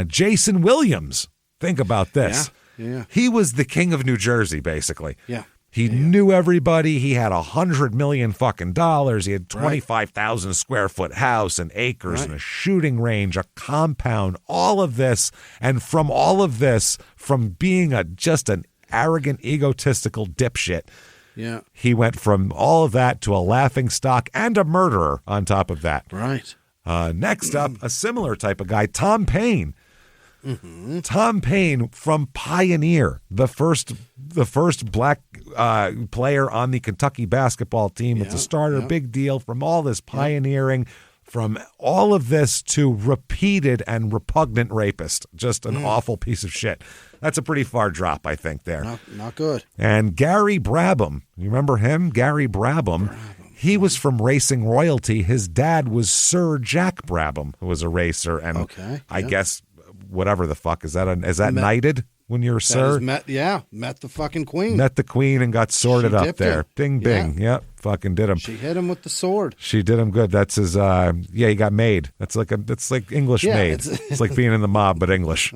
Jason Williams. Think about this. Yeah. He was the king of New Jersey, basically. Yeah. He knew everybody. He had $100 million fucking dollars. He had 25,000 square foot house and acres and a shooting range, a compound, all of this. And from all of this, from being just an arrogant, egotistical dipshit, he went from all of that to a laughing stock and a murderer on top of that. Right. Next up, a similar type of guy, Tom Paine. Mm-hmm. Tom Paine from Pioneer, the first black player on the Kentucky basketball team. It's a starter, big deal. From all this pioneering, from all of this to repeated and repugnant rapist. Just an awful piece of shit. That's a pretty far drop, I think, there. Not good. And Gary Brabham, you remember him? Gary Brabham. He was from racing royalty. His dad was Sir Jack Brabham, who was a racer. And I guess whatever the fuck is that knighted when you're sir? Met the fucking queen. Met the queen and got sorted up there. Bing bing. Yep, fucking did him. She hit him with the sword. She did him good. That's his he got made. That's like English made. It's like being in the mob but English.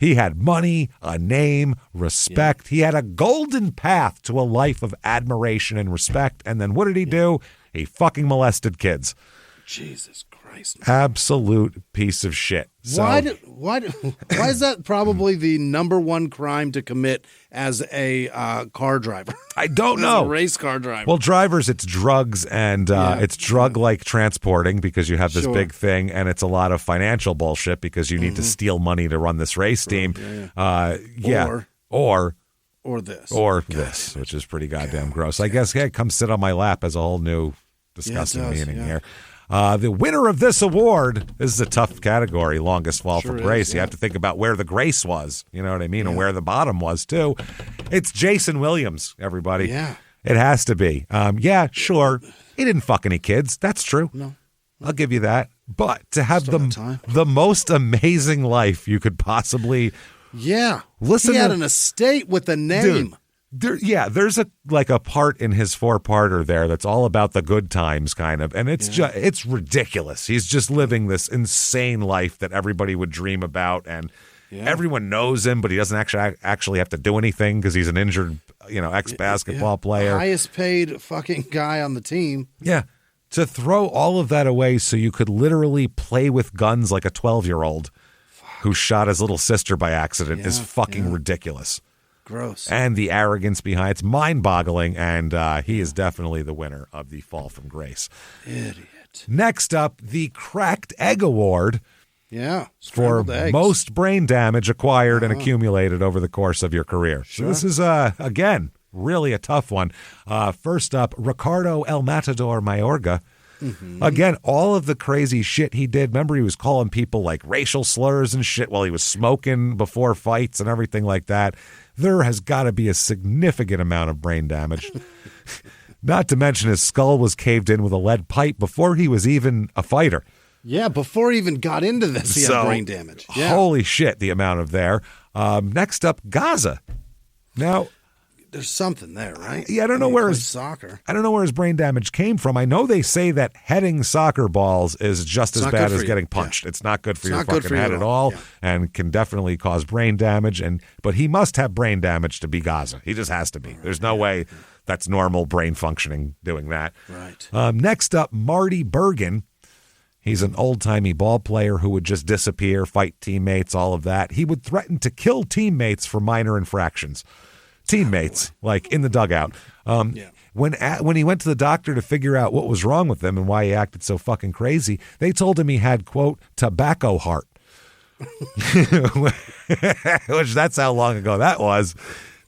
He had money, a name, respect. He had a golden path to a life of admiration and respect. And then what did he do? He fucking molested kids. Jesus Christ. Absolute piece of shit. So, why is that probably the number one crime to commit as a car driver? I don't know. As a race car driver. Well, drivers, it's drugs and it's drug-like transporting because you have this big thing, and it's a lot of financial bullshit because you need to steal money to run this race team. Or this, which is pretty goddamn gross. I guess, come sit on my lap as a whole new disgusting meaning here. The winner of this award, this is a tough category, longest fall for grace. You have to think about where the grace was, you know what I mean, and where the bottom was, too. It's Jason Williams, everybody. Yeah. It has to be. Sure, he didn't fuck any kids. That's true. No. I'll give you that. But to have the most amazing life you could possibly... Yeah. Listen, he had an estate with a name. Dude, there's a part in his 4-parter there that's all about the good times, kind of, and it's just it's ridiculous. He's just living this insane life that everybody would dream about, and everyone knows him, but he doesn't actually have to do anything because he's an injured, ex-basketball player, highest paid fucking guy on the team. Yeah, to throw all of that away so you could literally play with guns like a 12-year-old who shot his little sister by accident is fucking ridiculous. Gross. And the arrogance behind it's mind-boggling, and he is definitely the winner of the Fall from Grace. Idiot. Next up, the Cracked Egg Award. Yeah. For most brain damage acquired and accumulated over the course of your career. Sure. So this is, again, really a tough one. First up, Ricardo El Matador Mayorga. Mm-hmm. Again, all of the crazy shit he did. Remember, he was calling people like racial slurs and shit while he was smoking before fights and everything like that. There has got to be a significant amount of brain damage. Not to mention his skull was caved in with a lead pipe before he was even a fighter. Yeah, before he even got into this, he had brain damage. Yeah. Holy shit, the amount of there. Next up, Gaza. Now, there's something there, right? Yeah, I don't know where his soccer. I don't know where his brain damage came from. I know they say that heading soccer balls is just as bad as getting punched. Yeah. It's not good for your fucking head at all, and can definitely cause brain damage. But he must have brain damage to be Gaza. He just has to be. There's no way that's normal brain functioning doing that. Right. Next up, Marty Bergen. He's an old-timey ball player who would just disappear, fight teammates, all of that. He would threaten to kill teammates for minor infractions. Teammates, like in the dugout. When he went to the doctor to figure out what was wrong with him and why he acted so fucking crazy, they told him he had, quote, tobacco heart. Which that's how long ago that was.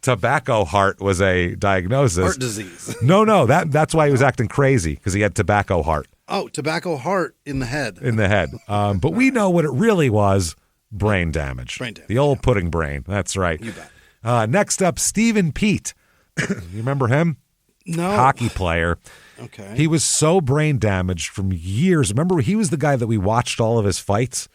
Tobacco heart was a diagnosis. Heart disease. No, that's why he was acting crazy, because he had tobacco heart. Oh, tobacco heart in the head. In the head. But we know what it really was, brain damage. Brain damage. The old pudding brain. That's right. You bet. Next up, Stephen Pete. You remember him? No. Hockey player. Okay. He was so brain damaged from years. Remember, he was the guy that we watched all of his fights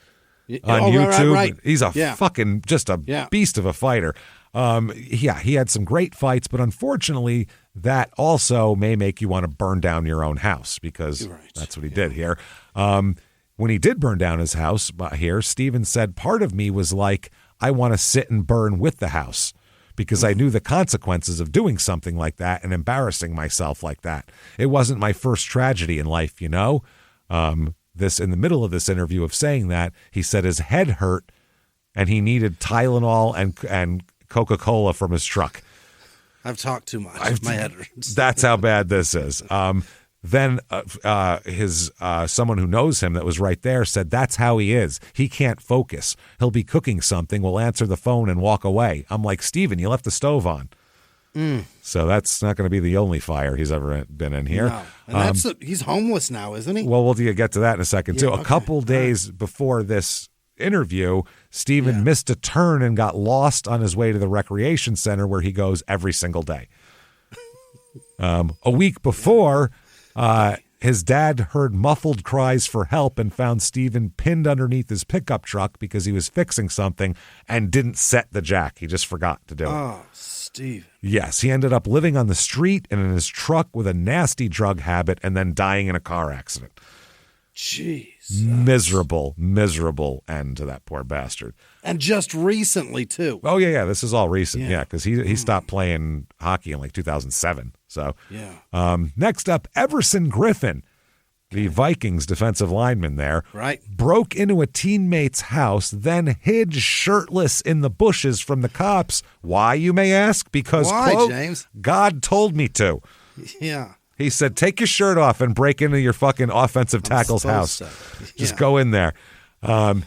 on YouTube. Right. He's a fucking, just a beast of a fighter. He had some great fights, but unfortunately, that also may make you want to burn down your own house because that's what he did here. When he did burn down his house here, Steven said, part of me was like, I want to sit and burn with the house because I knew the consequences of doing something like that and embarrassing myself like that. It wasn't my first tragedy in life, you know? This in the middle of this interview of saying that, he said his head hurt and he needed Tylenol and Coca-Cola from his truck. I've talked too much. My head hurts. That's how bad this is. Then someone who knows him that was right there said that's how he is. He can't focus. He'll be cooking something, will answer the phone and walk away. I'm like, Steven, you left the stove on. So that's not going to be the only fire he's ever been in here. No. And he's homeless now, isn't he? Well, we'll get to that in a second, too. A couple days before this interview, Steven missed a turn and got lost on his way to the recreation center where he goes every single day. A week before, his dad heard muffled cries for help and found Steven pinned underneath his pickup truck because he was fixing something and didn't set the jack. He just forgot to do it. Oh, Steven. Yes, he ended up living on the street and in his truck with a nasty drug habit and then dying in a car accident. Jeez. Miserable end to that poor bastard. And just recently, too. Oh, yeah. This is all recent. Yeah, because he stopped playing hockey in like 2007. So, next up, Everson Griffin, the Vikings defensive lineman there, broke into a teammate's house, then hid shirtless in the bushes from the cops. Why, you may ask? Because, quote, James? God told me to. Yeah. He said, take your shirt off and break into your fucking offensive tackle's house. Just go in there.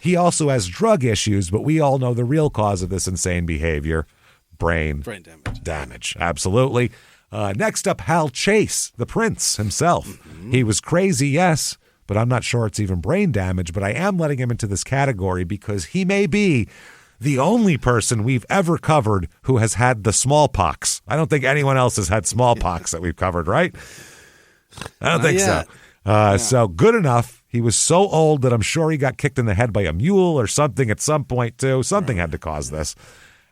He also has drug issues, but we all know the real cause of this insane behavior. Brain damage. Absolutely. Next up, Hal Chase, the Prince himself. Mm-hmm. He was crazy, yes, but I'm not sure it's even brain damage, but I am letting him into this category because he may be the only person we've ever covered who has had the smallpox. I don't think anyone else has had smallpox that we've covered, right? I don't think so. So good enough. He was so old that I'm sure he got kicked in the head by a mule or something at some point, too. Something had to cause this.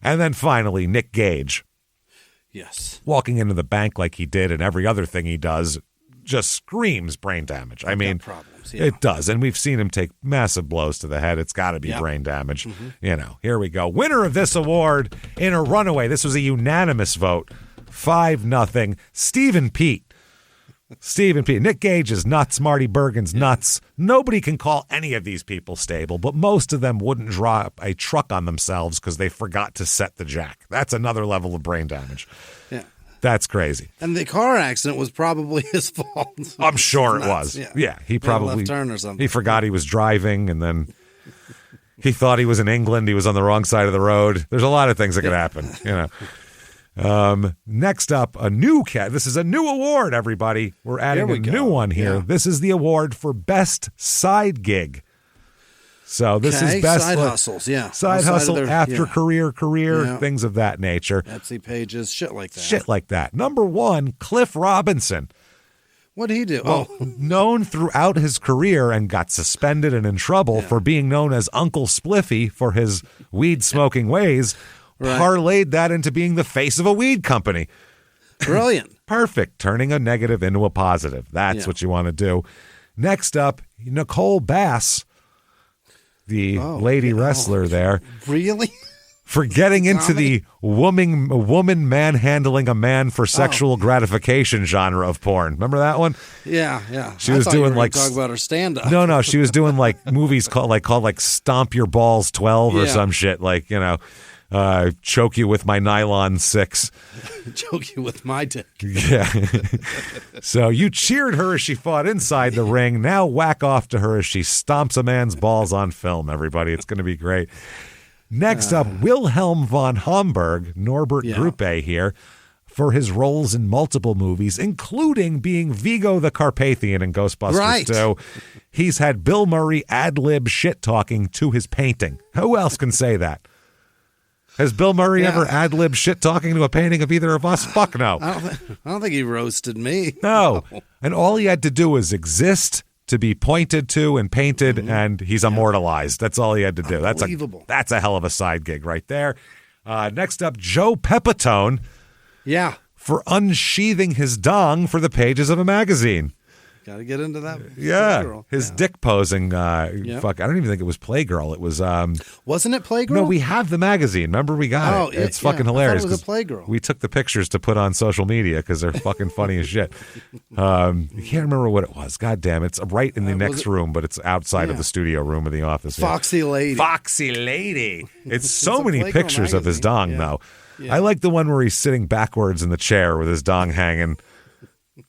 And then finally, Nick Gage. Yes. Walking into the bank like he did and every other thing he does just screams brain damage. I mean, it does. And we've seen him take massive blows to the head. It's got to be brain damage. Mm-hmm. You know, here we go. Winner of this award in a runaway. This was a unanimous vote. 5-0. Stephen Pete. Nick Gage is nuts. Marty Bergen's nuts. Nobody can call any of these people stable, but most of them wouldn't drop a truck on themselves because they forgot to set the jack. That's another level of brain damage. Yeah. That's crazy. And the car accident was probably his fault. I'm sure it was. Yeah, he probably left turn or something. He forgot he was driving, and then he thought he was in England. He was on the wrong side of the road. There's a lot of things that could happen, you know. Next up, a new cat. This is a new award, everybody. We're adding a new one here. Yeah. This is the award for best side gig. So this is best side hustles, side hustle, after career, things of that nature. Etsy pages, shit like that. Shit like that. Number 1, Cliff Robinson. What did he do? Well, known throughout his career and got suspended and in trouble for being known as Uncle Spliffy for his weed smoking ways. Parlayed that into being the face of a weed company. Brilliant. Perfect. Turning a negative into a positive. That's what you want to do. Next up, Nicole Bass, the lady wrestler there. Really? For getting into the woman manhandling a man for sexual gratification genre of porn. Remember that one? Yeah. She was doing like talk about her stand-up. No, she was doing like movies called Stomp Your Balls 12 or some shit, like, you know. Choke you with my nylon 6. Choke you with my dick. Yeah. So you cheered her as she fought inside the ring. Now whack off to her as she stomps a man's balls on film, everybody. It's going to be great. Next up, Wilhelm von Homburg, Norbert Gruppe here. for his roles in multiple movies, including being Vigo the Carpathian in Ghostbusters 2. He's had Bill Murray ad-lib shit-talking to his painting. Who else can say that? Has Bill Murray ever ad-lib shit-talking to a painting of either of us? Fuck no. I don't think he roasted me. No. And all he had to do was exist to be pointed to and painted, and he's immortalized. That's all he had to do. Unbelievable. That's a hell of a side gig right there. Next up, Joe Pepitone. Yeah. For unsheathing his dong for the pages of a magazine. Got to get into that. Yeah. His dick posing. Fuck, I don't even think it was Playgirl. It was. Wasn't it Playgirl? No, we have the magazine. Remember, we got it. It's fucking hilarious. I thought it was a Playgirl. We took the pictures to put on social media because they're fucking funny as shit. You can't remember what it was. God damn, it's right in the next room, but it's outside of the studio room of the office. Foxy Lady. Foxy Lady. It's so many pictures of his dong, though. Yeah. I like the one where he's sitting backwards in the chair with his dong hanging.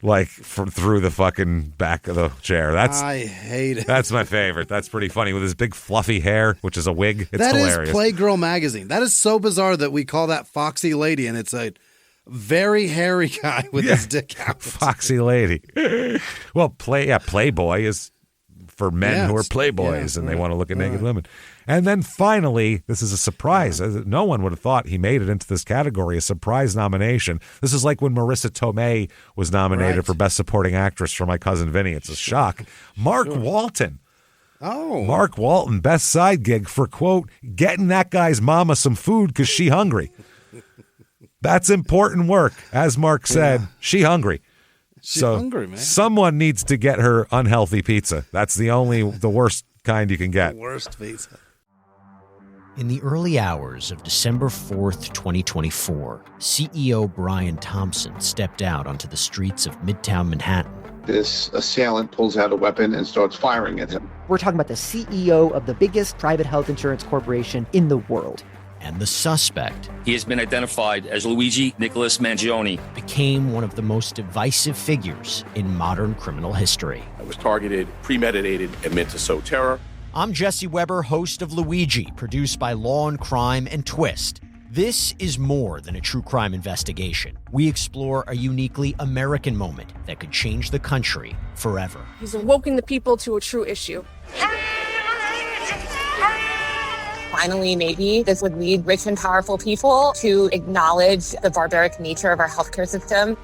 Like through the fucking back of the chair. I hate it. That's my favorite. That's pretty funny with his big fluffy hair, which is a wig. It's hilarious. That is Playgirl magazine. That is so bizarre that we call that Foxy Lady, and it's a very hairy guy with his dick out. Foxy Lady. Well, Playboy is for men who are playboys and they want to look at naked women. And then finally, this is a surprise. No one would have thought he made it into this category, a surprise nomination. This is like when Marissa Tomei was nominated for Best Supporting Actress for My Cousin Vinny. It's a shock. Mark Walton. Oh. Mark Walton, best side gig for, quote, getting that guy's mama some food because she hungry. That's important work. As Mark said, she hungry. She's hungry, man. Someone needs to get her unhealthy pizza. That's the worst kind you can get. The worst pizza. In the early hours of December 4th, 2024, CEO Brian Thompson stepped out onto the streets of Midtown Manhattan. This assailant pulls out a weapon and starts firing at him. We're talking about the CEO of the biggest private health insurance corporation in the world. And the suspect, He has been identified as Luigi Nicholas Mangione. became one of the most divisive figures in modern criminal history. I was targeted, premeditated, and meant to sow terror. I'm Jesse Weber, host of Luigi, produced by Law and Crime and Twist. This is more than a true crime investigation. We explore a uniquely American moment that could change the country forever. He's awoken the people to a true issue. Finally, maybe this would lead rich and powerful people to acknowledge the barbaric nature of our healthcare system.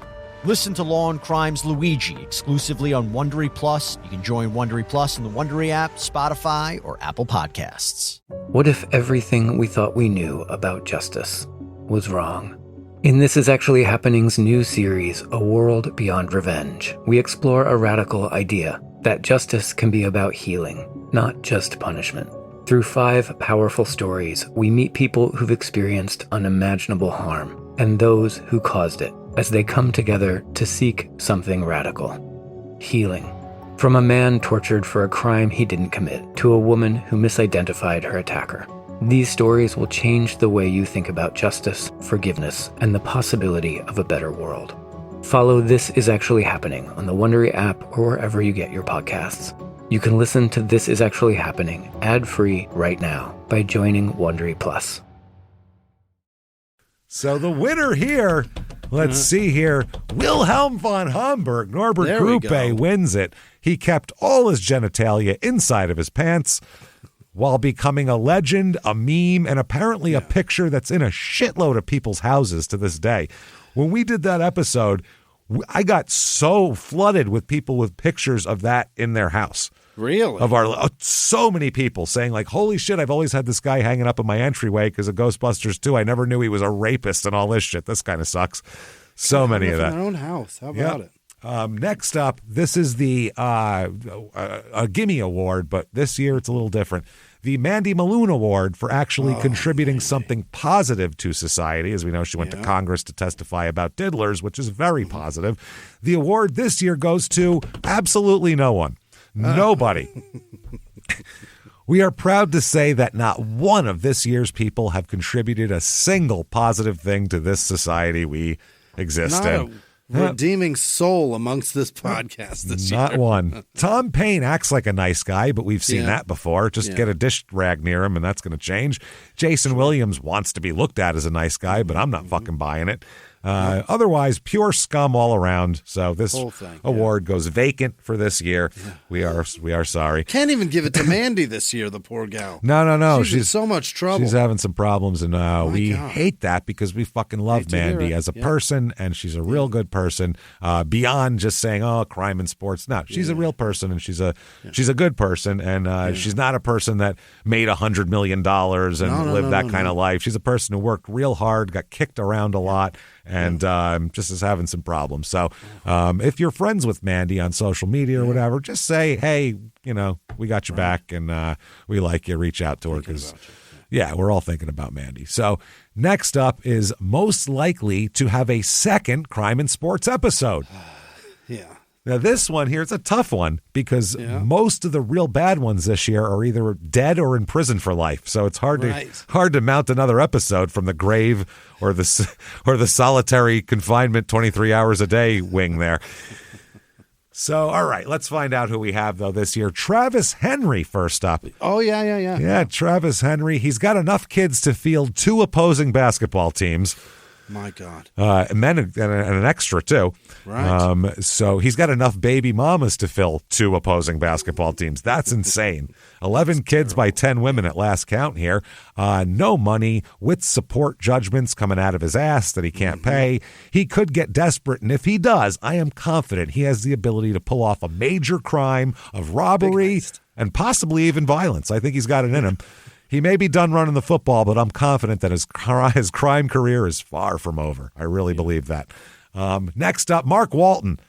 Listen to Law and Crime's Luigi exclusively on Wondery Plus. You can join Wondery Plus in the Wondery app, Spotify, or Apple Podcasts. What if everything we thought we knew about justice was wrong? In This Is Actually Happening's new series, A World Beyond Revenge, we explore a radical idea that justice can be about healing, not just punishment. Through 5 powerful stories, we meet people who've experienced unimaginable harm and those who caused it, as they come together to seek something radical. Healing. From a man tortured for a crime he didn't commit to a woman who misidentified her attacker. These stories will change the way you think about justice, forgiveness, and the possibility of a better world. Follow This Is Actually Happening on the Wondery app or wherever you get your podcasts. You can listen to This Is Actually Happening ad-free right now by joining Wondery Plus. So the winner here, let's see here, Wilhelm von Homburg. Norbert Gruppe wins it. He kept all his genitalia inside of his pants while becoming a legend, a meme, and apparently a picture that's in a shitload of people's houses to this day. When we did that episode, I got so flooded with people with pictures of that in their house. Really? So many people saying like, holy shit, I've always had this guy hanging up in my entryway because of Ghostbusters 2. I never knew he was a rapist and all this shit. This kind of sucks. So many of that. In their own house. How about it? Next up, this is the a Gimme Award, but this year it's a little different. The Mandy Malone Award for actually contributing something positive to society. As we know, she went to Congress to testify about diddlers, which is very positive. The award this year goes to absolutely no one. Nobody. We are proud to say that not one of this year's people have contributed a single positive thing to this society we exist in. Redeeming soul amongst this podcast this year. Not one. Tom Paine acts like a nice guy, but we've seen that before. Just get a dish rag near him and that's going to change. Jason Williams wants to be looked at as a nice guy, but I'm not fucking buying it. Otherwise, pure scum all around. So this whole thing, award goes vacant for this year. Yeah. We are sorry. Can't even give it to Mandy this year, the poor gal. No. She's in so much trouble. She's having some problems, and we hate that because we fucking love Mandy as a person, and she's a real good person. Beyond just saying, "Oh, crime in sports." No, she's a real person, and she's a good person, and she's not a person that made $100 million and lived that kind of life. She's a person who worked real hard, got kicked around a lot, and just is having some problems. So if you're friends with Mandy on social media or whatever, just say, hey, we got your back, and we like you. Reach out to her because, we're all thinking about Mandy. So next up is most likely to have a second Crime in Sports episode. Yeah. Now, this one here is a tough one because most of the real bad ones this year are either dead or in prison for life. So it's hard to mount another episode from the grave or the solitary confinement 23 hours a day wing there. So, all right, let's find out who we have, though, this year. Travis Henry first up. Oh, yeah. Yeah, Travis Henry. He's got enough kids to field 2 opposing basketball teams. My God. And then and an extra, too. Right. So he's got enough baby mamas to fill 2 opposing basketball teams. That's insane. 11 kids by 10 women at last count here. No money, with support judgments coming out of his ass that he can't pay. He could get desperate, and if he does, I am confident he has the ability to pull off a major crime of robbery and possibly even violence. I think he's got it in him. He may be done running the football, but I'm confident that his crime career is far from over. I really believe that. Next up, Mark Walton.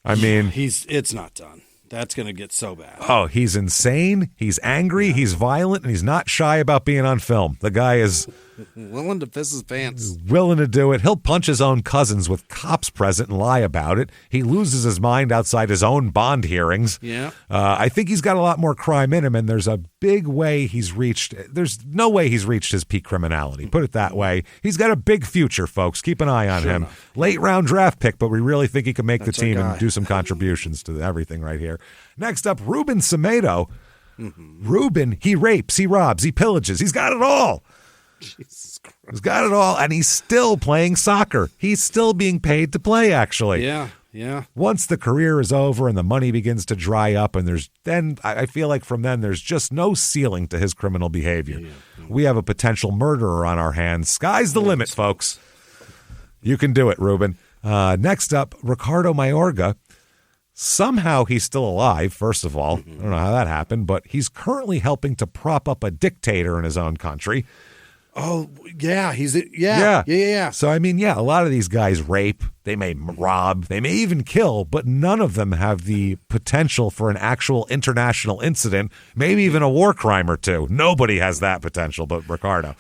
I mean, it's not done. That's going to get so bad. Oh, he's insane. He's angry. He's violent, and he's not shy about being on film. The guy is willing to piss his pants. Willing to do it. He'll punch his own cousins with cops present and lie about it. He loses his mind outside his own bond hearings. Yeah. I think he's got a lot more crime in him, and there's a big way he's reached. There's no way he's reached his peak criminality. Put it that way. He's got a big future, folks. Keep an eye on him. Enough. Late round draft pick, but we really think he can make the team and do some contributions to everything right here. Next up, Ruben Semedo. Ruben, he rapes, he robs, he pillages. He's got it all. Jesus Christ. He's got it all, and he's still playing soccer. He's still being paid to play, actually. Yeah. Once the career is over and the money begins to dry up, and I feel like from then there's just no ceiling to his criminal behavior. We have a potential murderer on our hands. Sky's the limit, folks. You can do it, Ruben. Next up, Ricardo Mayorga. Somehow he's still alive, first of all. I don't know how that happened, but he's currently helping to prop up a dictator in his own country. Oh, yeah. Yeah. So, I mean, a lot of these guys rape, they may rob, they may even kill, but none of them have the potential for an actual international incident, maybe even a war crime or two. Nobody has that potential but Ricardo.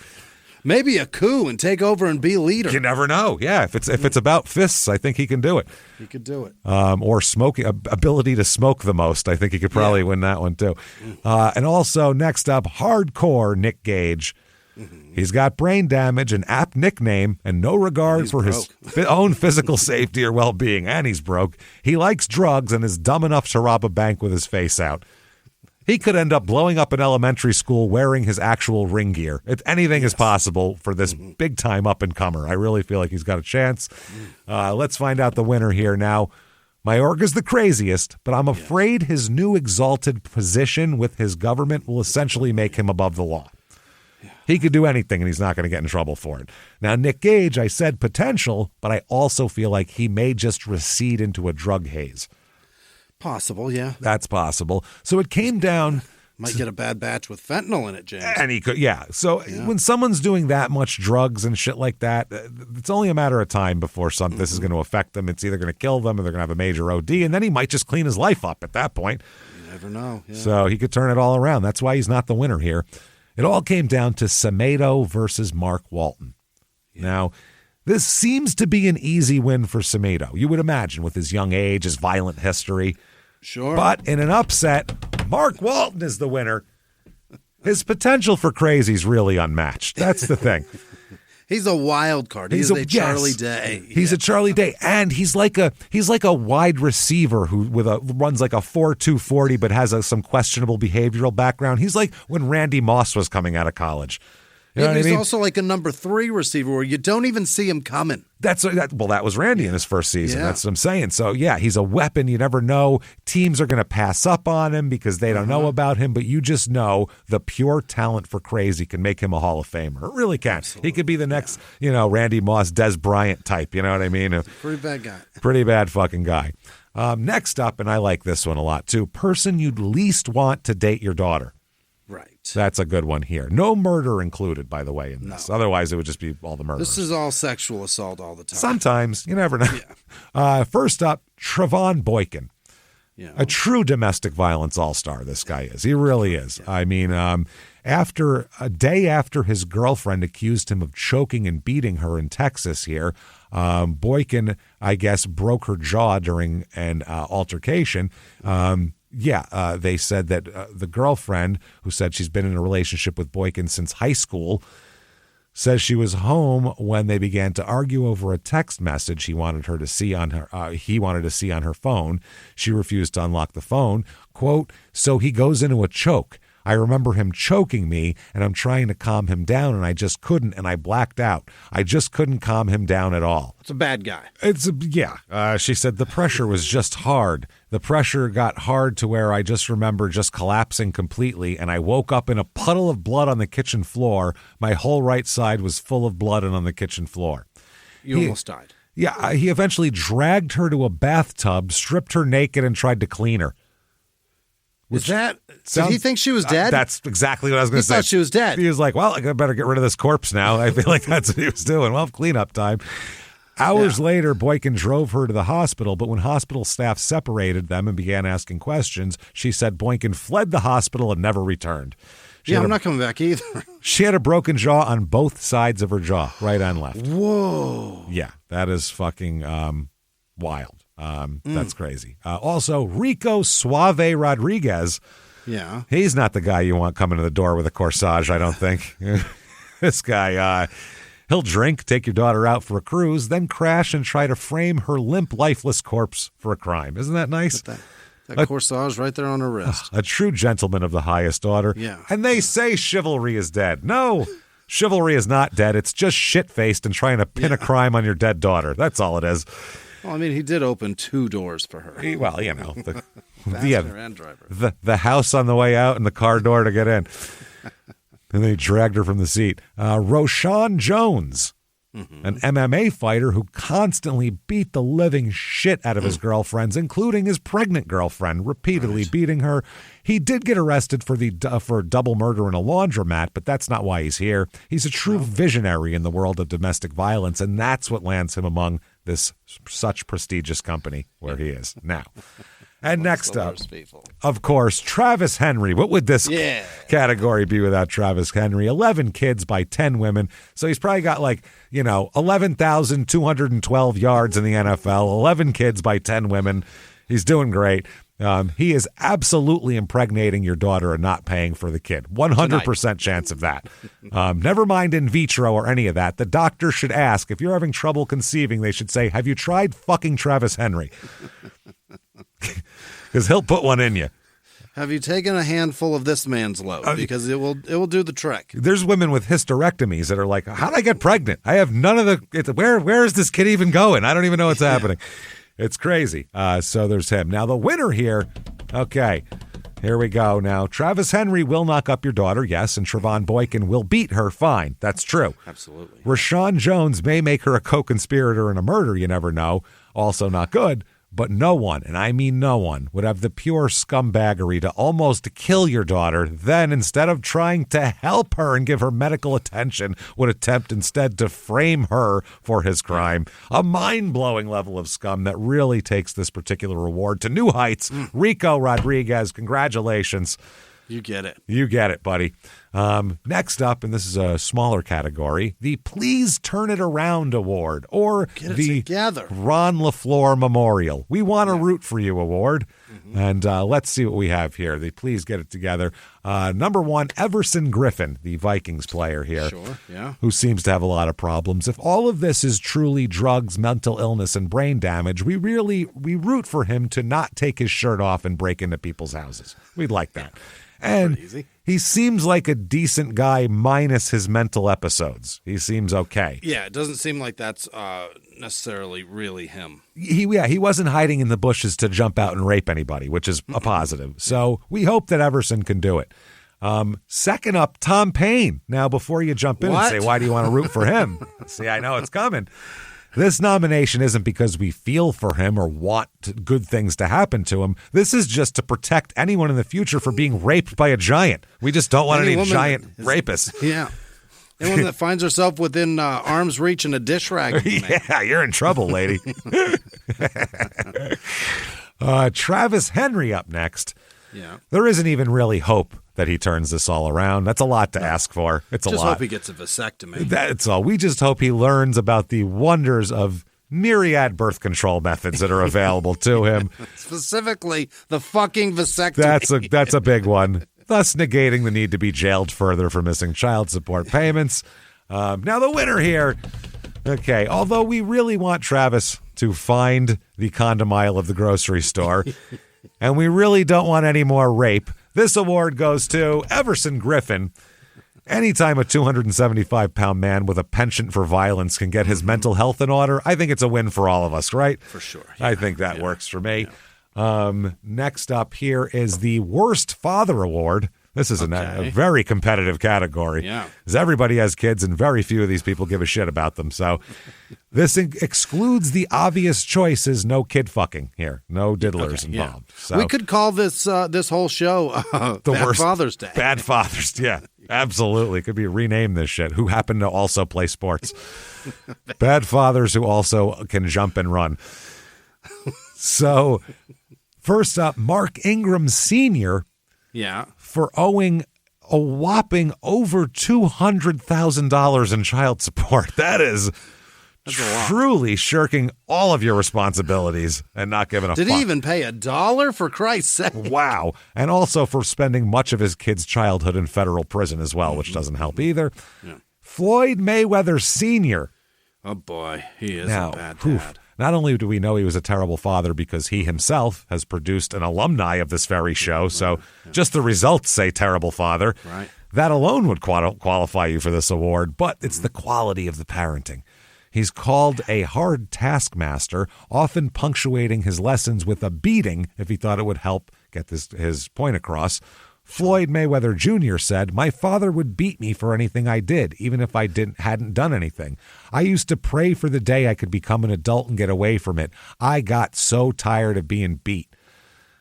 Maybe a coup and take over and be leader. You never know. Yeah, if it's about fists, I think he can do it. He could do it. Or smoking, ability to smoke the most. I think he could probably win that one too. And also next up, hardcore Nick Gage. He's got brain damage, an apt nickname, and no regard for his own physical safety or well-being. And he's broke. He likes drugs and is dumb enough to rob a bank with his face out. He could end up blowing up an elementary school wearing his actual ring gear. Anything is possible for this big-time up-and-comer. I really feel like he's got a chance. Let's find out the winner here now. Mayorga's the craziest, but I'm afraid his new exalted position with his government will essentially make him above the law. He could do anything, and he's not going to get in trouble for it. Now, Nick Gage, I said potential, but I also feel like he may just recede into a drug haze. Possible, yeah. That's possible. So it came down... Might get a bad batch with fentanyl in it, James. And he could, So when someone's doing that much drugs and shit like that, it's only a matter of time before this is going to affect them. It's either going to kill them or they're going to have a major OD, and then he might just clean his life up at that point. You never know. Yeah. So he could turn it all around. That's why he's not the winner here. It all came down to Semedo versus Mark Walton. Yeah. Now, this seems to be an easy win for Semedo. You would imagine with his young age, his violent history. Sure. But in an upset, Mark Walton is the winner. His potential for crazy is really unmatched. That's the thing. He's a wild card. He's a Charlie Day. He's a Charlie Day, and he's like a wide receiver who runs like a 4.2 40, but has some questionable behavioral background. He's like when Randy Moss was coming out of college. You know what I mean? Also like a number 3 receiver where you don't even see him coming. That was Randy in his first season. Yeah. That's what I'm saying. So, yeah, he's a weapon. You never know. Teams are going to pass up on him because they don't know about him, but you just know the pure talent for crazy can make him a Hall of Famer. It really can. Absolutely. He could be the next, Randy Moss, Des Bryant type. You know what I mean? Pretty bad guy. Pretty bad fucking guy. Next up, and I like this one a lot too, person you'd least want to date your daughter. Right. That's a good one here. No murder included, by the way, in this. No. Otherwise, it would just be all the murder. This is all sexual assault all the time. Sometimes. You never know. Yeah. First up, Trevon Boykin. Yeah. A true domestic violence all-star, this guy is. He really is. Yeah. I mean, a day after his girlfriend accused him of choking and beating her in Texas here, Boykin, I guess, broke her jaw during an altercation. They said that the girlfriend, who said she's been in a relationship with Boykin since high school, says she was home when they began to argue over a text message he wanted to see on her phone. She refused to unlock the phone. Quote, so he goes into a choke. I remember him choking me, and I'm trying to calm him down, and I just couldn't, and I blacked out. I just couldn't calm him down at all. It's a bad guy. She said the pressure was just hard. The pressure got hard to where I just remember just collapsing completely, and I woke up in a puddle of blood on the kitchen floor. My whole right side was full of blood and on the kitchen floor. You almost died. Yeah, he eventually dragged her to a bathtub, stripped her naked, and tried to clean her. Did he think she was dead? That's exactly what I was going to say. He thought she was dead. He was like, well, I better get rid of this corpse now. I feel like that's what he was doing. Well, cleanup time. Hours later, Boykin drove her to the hospital, but when hospital staff separated them and began asking questions, she said Boykin fled the hospital and never returned. I'm not coming back either. She had a broken jaw on both sides of her jaw, right and left. Whoa. Yeah, that is fucking wild. That's crazy. Also, Rico Suave Rodriguez. Yeah. He's not the guy you want coming to the door with a corsage, I don't think. This guy, he'll drink, take your daughter out for a cruise, then crash and try to frame her limp, lifeless corpse for a crime. Isn't that nice? That corsage right there on her wrist. A true gentleman of the highest order. Yeah. And they say chivalry is dead. No, chivalry is not dead. It's just shit-faced and trying to pin a crime on your dead daughter. That's all it is. Well, I mean, he did open 2 doors for her. The and driver. The house on the way out and the car door to get in. And they dragged her from the seat. Roshan Jones, an MMA fighter who constantly beat the living shit out of his girlfriends, including his pregnant girlfriend, repeatedly beating her. He did get arrested for double murder in a laundromat, but that's not why he's here. He's a true visionary in the world of domestic violence, and that's what lands him among this such prestigious company where he is now. And next up, of course, Travis Henry. What would this category be without Travis Henry? 11 kids by 10 women. So he's probably got 11,212 yards in the NFL, 11 kids by 10 women. He's doing great. He is absolutely impregnating your daughter and not paying for the kid. 100% chance of that. Never mind in vitro or any of that. The doctor should ask, if you're having trouble conceiving, they should say, have you tried fucking Travis Henry? Because he'll put one in you. Have you taken a handful of this man's load? Because it will do the trick. There's women with hysterectomies that are like, how did I get pregnant? I have none of the... Where is this kid even going? I don't even know what's happening. It's crazy. So there's him. Now, the winner here, okay, here we go. Now, Travis Henry will knock up your daughter, yes, and Trevon Boykin will beat her, fine. That's true. Absolutely. Rashawn Jones may make her a co-conspirator in a murder, you never know. Also not good. But no one, and I mean no one, would have the pure scumbaggery to almost kill your daughter, then instead of trying to help her and give her medical attention, would attempt instead to frame her for his crime. A mind-blowing level of scum that really takes this particular award to new heights. Rico Rodriguez, congratulations. You get it. You get it, buddy. Next up, and this is a smaller category, the Please Turn It Around Award, or the Ron LaFleur Memorial. We want to root for you award. And let's see what we have here. The Please Get It Together. Number 1, Everson Griffin, the Vikings player here. Sure, yeah. Who seems to have a lot of problems. If all of this is truly drugs, mental illness, and brain damage, we root for him to not take his shirt off and break into people's houses. We'd like that. And he seems like a decent guy minus his mental episodes. He seems okay. Yeah, it doesn't seem like that's necessarily really him. He wasn't hiding in the bushes to jump out and rape anybody, which is a positive. So we hope that Everson can do it. Second up, Tom Paine. Now, before you jump in and say, why do you want to root for him? See, I know it's coming. This nomination isn't because we feel for him or want good things to happen to him. This is just to protect anyone in the future from being raped by a giant. We just don't want any giant rapists. Yeah. Anyone that finds herself within arm's reach in a dish rag. Yeah, you're in trouble, lady. Travis Henry up next. Yeah. There isn't even really hope that he turns this all around. That's a lot to ask for. It's a lot. Just hope he gets a vasectomy. That's all. We just hope he learns about the wonders of myriad birth control methods that are available to him. Specifically, the fucking vasectomy. That's a big one, thus negating the need to be jailed further for missing child support payments. Now the winner here. Okay, although we really want Travis to find the condom aisle of the grocery store, and we really don't want any more rape, this award goes to Everson Griffin. Anytime a 275-pound man with a penchant for violence can get his mental health in order, I think it's a win for all of us, right? For sure. Yeah. I think that works for me. Yeah. Next up here is the Worst Father Award. This is a very competitive category. Yeah. Because everybody has kids, and very few of these people give a shit about them. So this excludes the obvious choices, no kid fucking here. No diddlers involved. Yeah. So we could call this whole show the Bad worst Father's Day. Bad Father's Day. Yeah, absolutely. Could be rename this shit. Who happen to also play sports. Bad fathers who also can jump and run. So first up, Mark Ingram Sr., yeah, for owing a whopping over $200,000 in child support. That's truly shirking all of your responsibilities and not giving a fuck. Did he even pay $1, for Christ's sake? Wow. And also for spending much of his kid's childhood in federal prison as well, which doesn't help either. Yeah. Floyd Mayweather Sr. Oh, boy. He is a bad dad. Not only do we know he was a terrible father because he himself has produced an alumni of this very show, so just the results say terrible father. Right. That alone would qualify you for this award, but it's the quality of the parenting. He's called a hard taskmaster, often punctuating his lessons with a beating if he thought it would help get his point across. Floyd Mayweather Jr. said, "My father would beat me for anything I did, even if I hadn't done anything. I used to pray for the day I could become an adult and get away from it. I got so tired of being beat.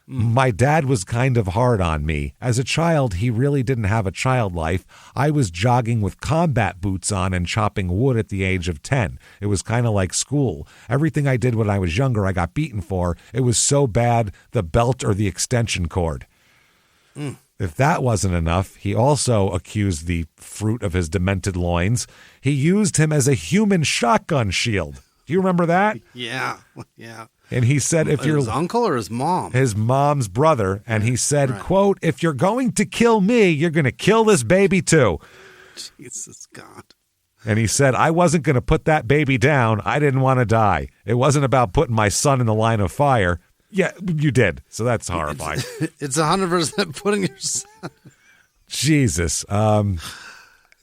My dad was kind of hard on me. As a child, he really didn't have a child life. I was jogging with combat boots on and chopping wood at the age of 10. It was kind of like school. Everything I did when I was younger, I got beaten for. It was so bad, the belt or the extension cord." If that wasn't enough, he also accused the fruit of his demented loins. He used him as a human shotgun shield. Do you remember that? Yeah. And he said, if you're his uncle or his mom? His mom's brother. And he said, quote, "If you're going to kill me, you're going to kill this baby too." Jesus God. And he said, "I wasn't going to put that baby down. I didn't want to die. It wasn't about putting my son in the line of fire." Yeah, you did. So that's horrifying. It's 100% putting your son. Jesus. The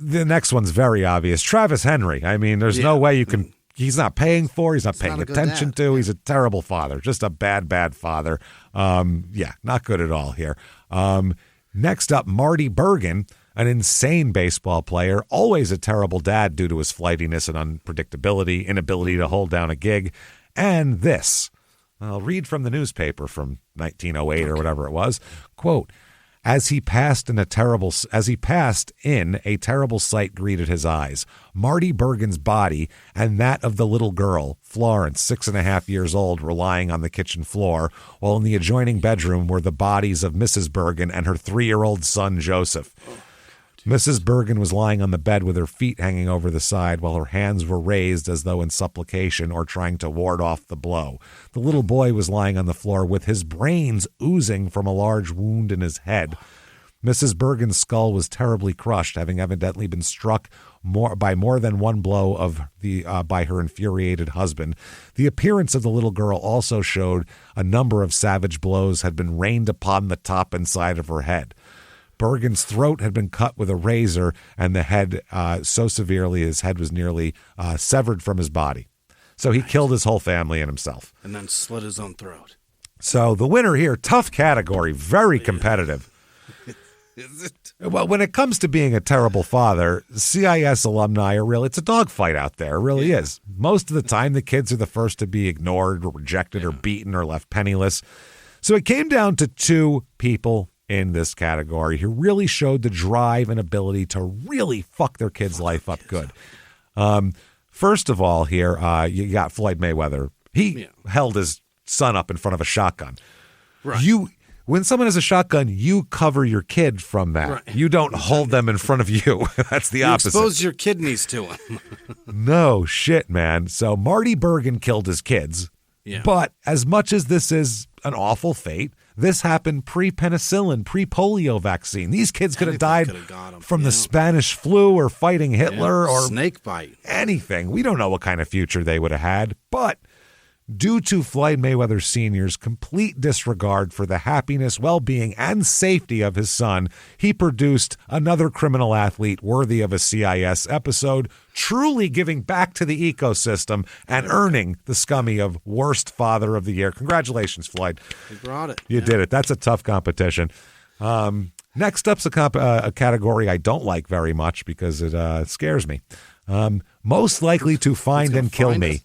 next one's very obvious. Travis Henry. I mean, there's no way you can. He's not paying for. He's not paying attention to. He's a terrible father. Just a bad, bad father. Not good at all here. Next up, Marty Bergen, an insane baseball player, always a terrible dad due to his flightiness and unpredictability, inability to hold down a gig, and this. I'll read from the newspaper from 1908 or whatever it was. Quote, As he passed in, a terrible sight greeted his eyes. Marty Bergen's body and that of the little girl, Florence, 6.5 years old, were lying on the kitchen floor, while in the adjoining bedroom were the bodies of Mrs. Bergen and her 3-year-old son, Joseph. Mrs. Bergen was lying on the bed with her feet hanging over the side while her hands were raised as though in supplication or trying to ward off the blow. The little boy was lying on the floor with his brains oozing from a large wound in his head. Mrs. Bergen's skull was terribly crushed, having evidently been struck by more than one blow by her infuriated husband. The appearance of the little girl also showed a number of savage blows had been rained upon the top and side of her head. Bergen's throat had been cut with a razor, and the head so severely his head was nearly severed from his body. So he killed his whole family and himself. And then slit his own throat. So the winner here, tough category, very competitive. Is it? Well, when it comes to being a terrible father, CIS alumni are really, it's a dogfight out there. It really is. Most of the time, the kids are the first to be ignored or rejected or beaten or left penniless. So it came down to two people in this category who really showed the drive and ability to really fuck their kid's life up good. First of all here, you got Floyd Mayweather. He held his son up in front of a shotgun. Right. When someone has a shotgun, you cover your kid from that. Right. You don't hold them in front of you. That's the opposite. You expose your kidneys to him. No shit, man. So Marty Bergen killed his kids. Yeah. But as much as this is an awful fate, this happened pre-penicillin, pre-polio vaccine. These kids could have died from the Spanish flu or fighting Hitler or snake bite. Anything. We don't know what kind of future they would have had. But due to Floyd Mayweather Sr.'s complete disregard for the happiness, well-being, and safety of his son, he produced another criminal athlete worthy of a CIS episode, truly giving back to the ecosystem and earning the Scummy of Worst Father of the Year. Congratulations, Floyd. You brought it. You did it. That's a tough competition. Next up's a category I don't like very much because it scares me. Most likely to find and kill me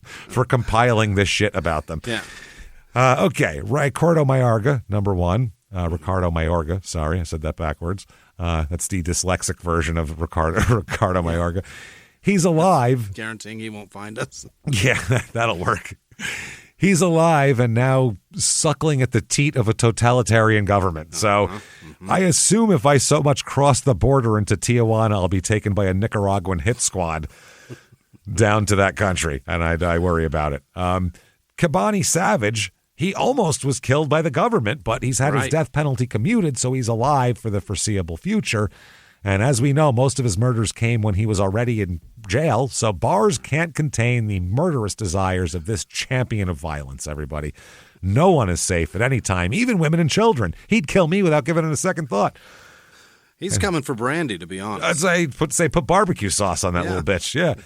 for compiling this shit about them. Yeah. Okay. Ricardo Mayorga, number one. Ricardo Mayorga. Sorry, I said that backwards. That's the dyslexic version of Ricardo Mayorga. He's alive. Guaranteeing he won't find us. Yeah, that'll work. He's alive and now suckling at the teat of a totalitarian government. So I assume if I so much cross the border into Tijuana, I'll be taken by a Nicaraguan hit squad down to that country, and I worry about it. Kabani Savage, he almost was killed by the government, but he's had his death penalty commuted, so he's alive for the foreseeable future. And as we know, most of his murders came when he was already in jail, so bars can't contain the murderous desires of this champion of violence, everybody. No one is safe at any time, even women and children. He'd kill me without giving it a second thought. He's coming for brandy, to be honest. I'd say put barbecue sauce on that little bitch,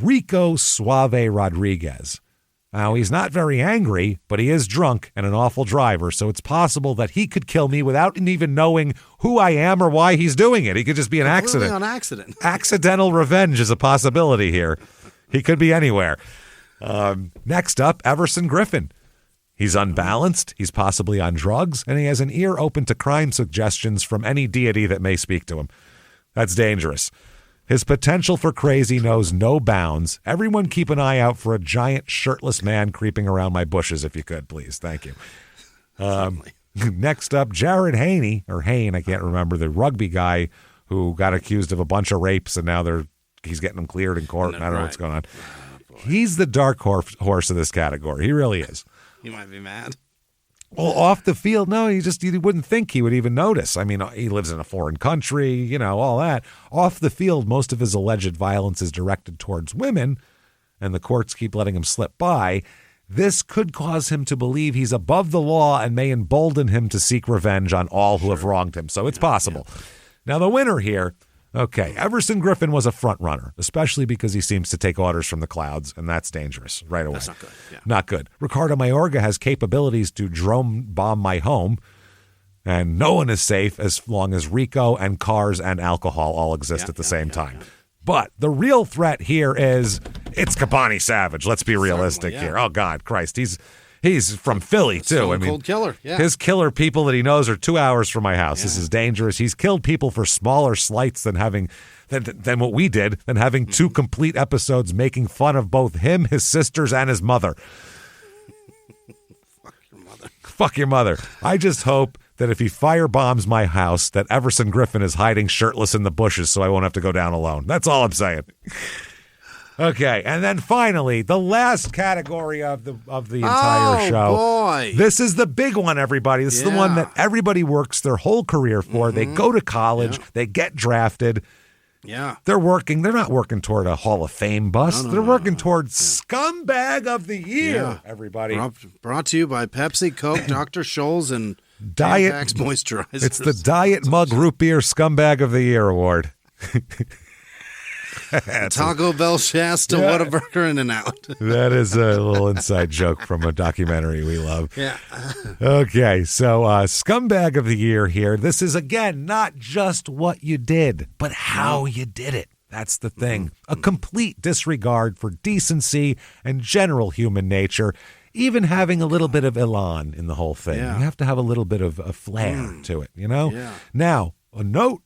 Rico Suave Rodriguez. Now, he's not very angry, but he is drunk and an awful driver, so it's possible that he could kill me without even knowing who I am or why he's doing it. He could just be an accident. On accident. Accidental revenge is a possibility here. He could be anywhere. Next up, Everson Griffin. He's unbalanced, he's possibly on drugs, and he has an ear open to crime suggestions from any deity that may speak to him. That's dangerous. His potential for crazy knows no bounds. Everyone keep an eye out for a giant shirtless man creeping around my bushes, if you could, please. Thank you. Next up, Jared Haney, or Hain, I can't remember, the rugby guy who got accused of a bunch of rapes, and now he's getting them cleared in court, and I don't know what's going on. He's the dark horse of this category. He really is. You might be mad. Well, off the field, no, you wouldn't think he would even notice. I mean, he lives in a foreign country, all that. Off the field, most of his alleged violence is directed towards women, and the courts keep letting him slip by. This could cause him to believe he's above the law and may embolden him to seek revenge on all who have wronged him. So it's possible. Yeah. Now, the winner here, Everson Griffin was a front runner, especially because he seems to take orders from the clouds, and that's dangerous right away. That's not good. Yeah. Not good. Ricardo Mayorga has capabilities to drone bomb my home, and no one is safe as long as Rico and cars and alcohol all exist at the same time. But the real threat here it's Kabani Savage. Let's be realistic here. Oh, God, Christ. He's from Philly, too. Cold killer, yeah. His killer people that he knows are 2 hours from my house. Yeah. This is dangerous. He's killed people for smaller slights than what we did, than having two complete episodes making fun of both him, his sisters, and his mother. Fuck your mother. I just hope that if he firebombs my house, that Everson Griffin is hiding shirtless in the bushes so I won't have to go down alone. That's all I'm saying. Okay, and then finally, the last category of the entire show. Boy. This is the big one, everybody. This is the one that everybody works their whole career for. They go to college. They get drafted. Yeah. They're not working toward a Hall of Fame bust. They're working toward Scumbag of the Year, everybody. Brought to you by Pepsi, Coke, Dr. Scholl's, and Diet Tampax moisturizers. It's the Diet Mug Root Beer Scumbag of the Year award. Taco Bell Shasta, Whataburger, In-N-Out. That is a little inside joke from a documentary we love. Yeah. Okay, so Scumbag of the Year here. This is, again, not just what you did, but how you did it. That's the thing. A complete disregard for decency and general human nature, even having a little bit of elan in the whole thing. Yeah. You have to have a little bit of a flair to it, you know? Yeah. Now, a note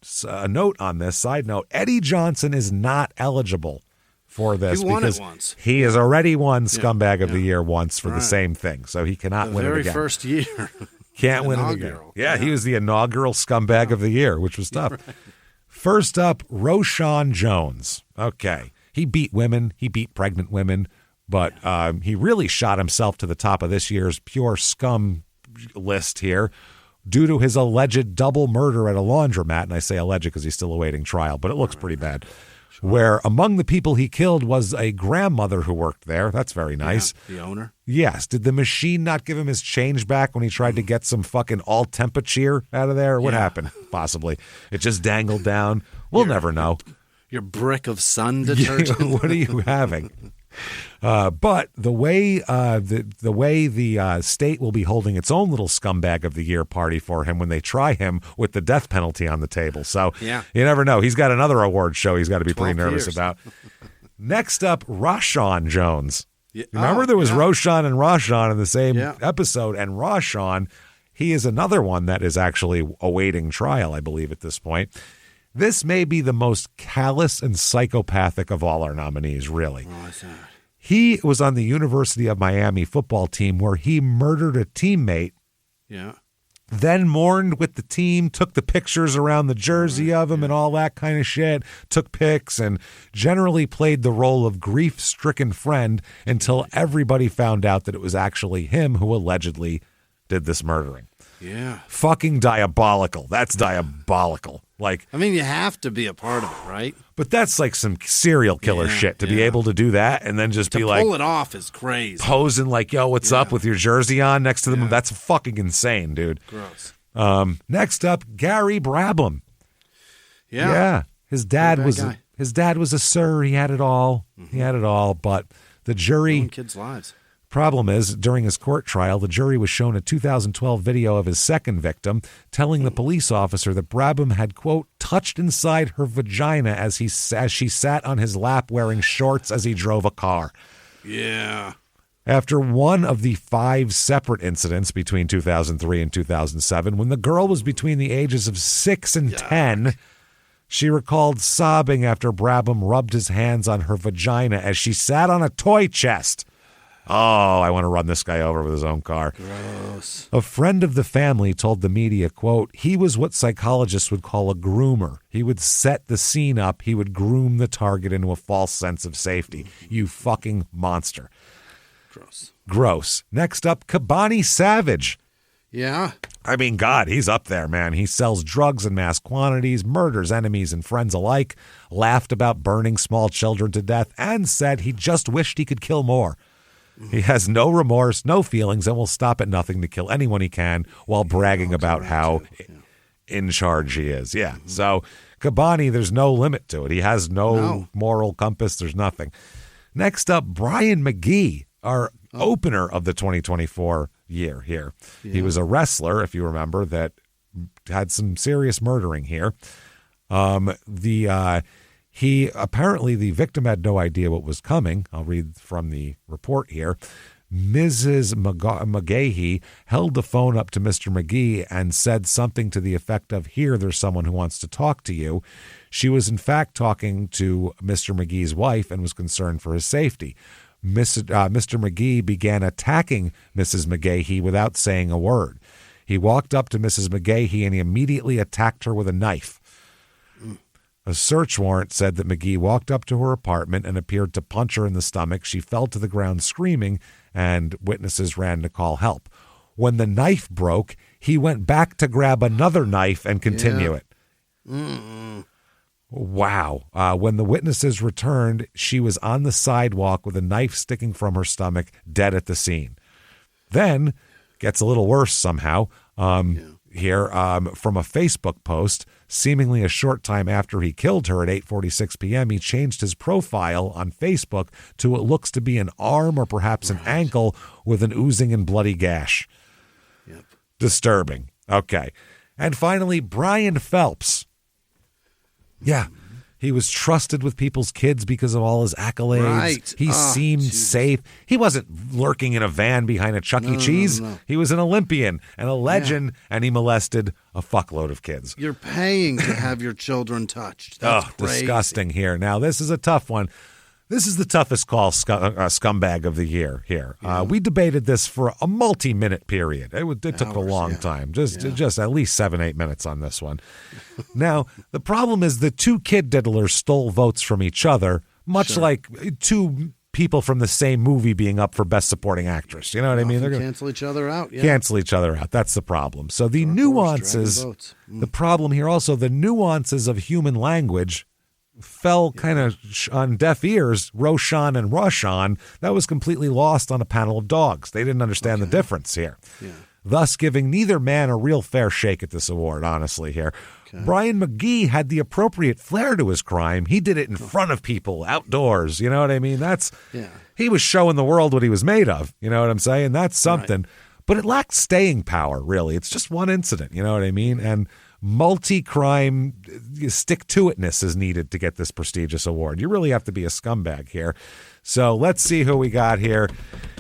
on this, side note, Eddie Johnson is not eligible for this He won because it once. he has already won Scumbag of the Year once for the same thing, so he cannot win it again. The very first year. Can't win it again. Yeah, he was the inaugural Scumbag of the Year, which was tough. Right. First up, Roshan Jones. Okay, he beat women, he beat pregnant women, but he really shot himself to the top of this year's pure scum list here, due to his alleged double murder at a laundromat. And I say alleged because he's still awaiting trial, but it looks pretty bad. Sure. Where among the people he killed was a grandmother who worked there. That's very nice. Yeah, the owner? Yes. Did the machine not give him his change back when he tried to get some fucking all-temperature out of there? What happened? Possibly. It just dangled down. We'll never know. Your brick of sun detergent? What are you having? But the way the state will be holding its own little Scumbag of the Year party for him when they try him with the death penalty on the table. So you never know. He's got another award show he's got to be pretty nervous about. Next up, Roshan Jones. Yeah. Remember there was Roshan and Roshan in the same episode, and Roshan, he is another one that is actually awaiting trial, I believe, at this point. This may be the most callous and psychopathic of all our nominees, really. Oh, I see. He was on the University of Miami football team where he murdered a teammate. Yeah. Then mourned with the team, took the pictures around the jersey of him and all that kind of shit, took pics, and generally played the role of grief-stricken friend until everybody found out that it was actually him who allegedly did this murdering. Yeah. Fucking diabolical. That's diabolical. Like, I mean, you have to be a part of it, right? But that's like some serial killer shit to be able to do that and then just to be like, pull it off is crazy. Posing like, yo, what's up with your jersey on next to them? That's fucking insane, dude. Gross. Next up, Gary Brabham. Yeah. His dad was a sir. He had it all. He had it all. But the jury, kids' lives. Problem is, during his court trial, the jury was shown a 2012 video of his second victim telling the police officer that Brabham had, quote, touched inside her vagina as she sat on his lap wearing shorts as he drove a car. Yeah. After one of the 5 separate incidents between 2003 and 2007, when the girl was between the ages of 6 and 10, she recalled sobbing after Brabham rubbed his hands on her vagina as she sat on a toy chest. Oh, I want to run this guy over with his own car. Gross. A friend of the family told the media, quote, he was what psychologists would call a groomer. He would set the scene up. He would groom the target into a false sense of safety. You fucking monster. Gross. Next up, Kabani Savage. Yeah. I mean, God, he's up there, man. He sells drugs in mass quantities, murders enemies and friends alike, laughed about burning small children to death, and said he just wished he could kill more. He has no remorse, no feelings, and will stop at nothing to kill anyone he can while bragging about how in charge he is. Yeah. So Kabani, there's no limit to it. He has no moral compass. There's nothing. Next up, Brian McGee, our opener of the 2024 year here. Yeah. He was a wrestler, if you remember, that had some serious murdering here. He apparently, the victim had no idea what was coming. I'll read from the report here. Mrs. McGahee held the phone up to Mr. McGee and said something to the effect of, here, there's someone who wants to talk to you. She was in fact talking to Mr. McGee's wife and was concerned for his safety. Mr. McGee began attacking Mrs. McGahee without saying a word. He walked up to Mrs. McGahee and he immediately attacked her with a knife. A search warrant said that McGee walked up to her apartment and appeared to punch her in the stomach. She fell to the ground screaming, and witnesses ran to call help. When the knife broke, he went back to grab another knife and continue it. Wow. When the witnesses returned, she was on the sidewalk with a knife sticking from her stomach, dead at the scene. Then, gets a little worse somehow, Here from a Facebook post, seemingly a short time after he killed her at 8:46 p.m., he changed his profile on Facebook to what looks to be an arm or perhaps an ankle with an oozing and bloody gash. Yep. Disturbing. Okay. And finally, Brian Phelps. Yeah. He was trusted with people's kids because of all his accolades. Right. He seemed safe. He wasn't lurking in a van behind a Chuck E. Cheese. No. He was an Olympian and a legend, and he molested a fuckload of kids. You're paying to have your children touched. That's crazy. Disgusting here. Now, this is a tough one. This is the toughest call scumbag of the year here. Yeah. We debated this for a multi-minute period. It took a long time, just at least 7-8 minutes on this one. Now, the problem is the two kid diddlers stole votes from each other, much like two people from the same movie being up for Best Supporting Actress. You know what I mean? They're going to cancel each other out. Yeah. Cancel each other out. That's the problem. So the nuances, the problem here also, the nuances of human language fell kind of on deaf ears. Roshan and Roshan, that was completely lost on a panel of dogs. They didn't understand the difference here. Yeah. Thus giving neither man a real fair shake at this award, honestly, here. Okay. Brian McGee had the appropriate flair to his crime. He did it in front of people, outdoors. You know what I mean? He was showing the world what he was made of. You know what I'm saying? That's something. Right. But it lacked staying power, really. It's just one incident. You know what I mean? And multi-crime stick-to-itness is needed to get this prestigious award. You really have to be a scumbag here. So let's see who we got here.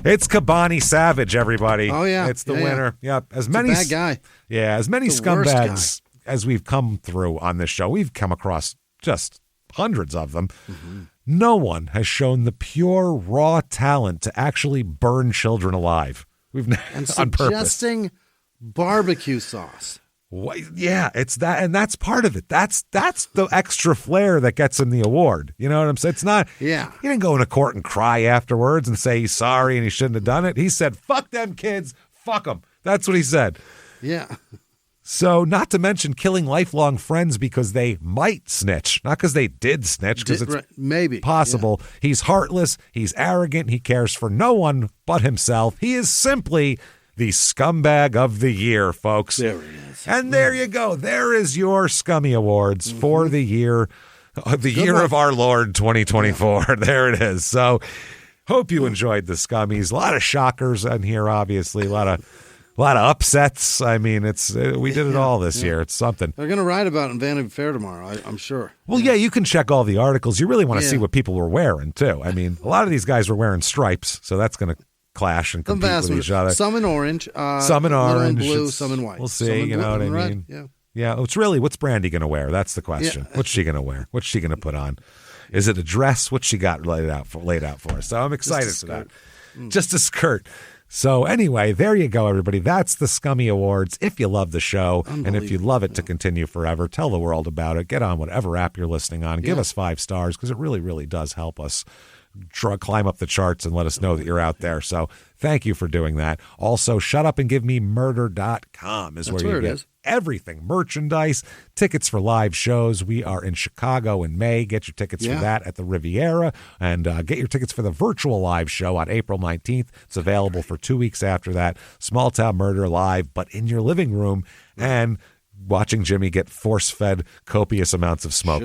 It's Kabani Savage, everybody. Oh, yeah. It's the winner. Yeah. Yep. As bad guy. Yeah, as many scumbags as we've come through on this show. We've come across just hundreds of them. Mm-hmm. No one has shown the pure, raw talent to actually burn children alive. And on purpose. Suggesting barbecue sauce. Yeah, it's that, and that's part of it. That's the extra flair that gets him the award. You know what I'm saying? It's not. Yeah. He didn't go into court and cry afterwards and say he's sorry and he shouldn't have done it. He said, "Fuck them kids, fuck them." That's what he said. Yeah. So, not to mention killing lifelong friends because they might snitch, not because they did snitch, because it's maybe possible. Yeah. He's heartless. He's arrogant. He cares for no one but himself. He is simply the scumbag of the year, folks. There he is. And there you go. There is your Scummy Awards for the year, of our Lord 2024. Yeah. There it is. So hope you enjoyed the Scummies. A lot of shockers in here, obviously. A lot of upsets. I mean, we did it all this year. It's something. They're going to write about it in Vanity Fair tomorrow, I'm sure. Well, yeah, you can check all the articles. You really want to see what people were wearing, too. I mean, a lot of these guys were wearing stripes, so that's going to clash and compete with each other. Some in orange. Some in orange. Blue, some in white. We'll see, you know what I mean? Yeah. Yeah, what's Brandy going to wear? That's the question. Yeah. What's she going to wear? What's she going to put on? Is it a dress? What's she got laid out for us? So I'm excited for that. Just a skirt. So anyway, there you go, everybody. That's the Scummy Awards. If you love the show and if you love it to continue forever, tell the world about it. Get on whatever app you're listening on. Give us 5 stars because it really, really does help us climb up the charts and let us know that you're out there. So thank you for doing that. Also, shutupandgivememurder.com is where you get everything. Merchandise, tickets for live shows. We are in Chicago in May. Get your tickets for that at the Riviera, and get your tickets for the virtual live show on April 19th. It's available for 2 weeks after that. Small Town Murder live, but in your living room, and watching Jimmie get force-fed copious amounts of smoke.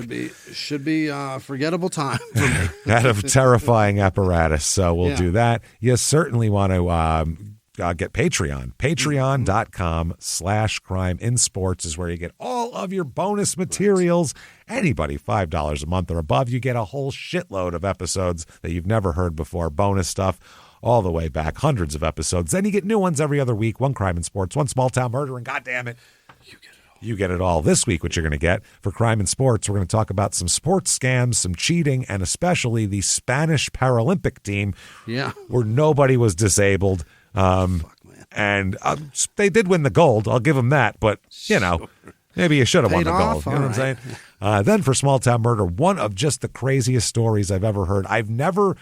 Should be a forgettable time for me. Out of terrifying apparatus. So we'll do that. You certainly want to get Patreon. Patreon.com/crimeinsports is where you get all of your bonus materials. Anybody $5 a month or above, you get a whole shitload of episodes that you've never heard before. Bonus stuff all the way back. Hundreds of episodes. Then you get new ones every other week. One Crime in Sports, one Small Town Murder, and goddamn it, you get it all. This week, what you're going to get for Crime in Sports, we're going to talk about some sports scams, some cheating, and especially the Spanish Paralympic team where nobody was disabled. And they did win the gold. I'll give them that. But, maybe you should have won the gold. You know what I'm saying? Then for Small Town Murder, one of just the craziest stories I've ever heard. I've never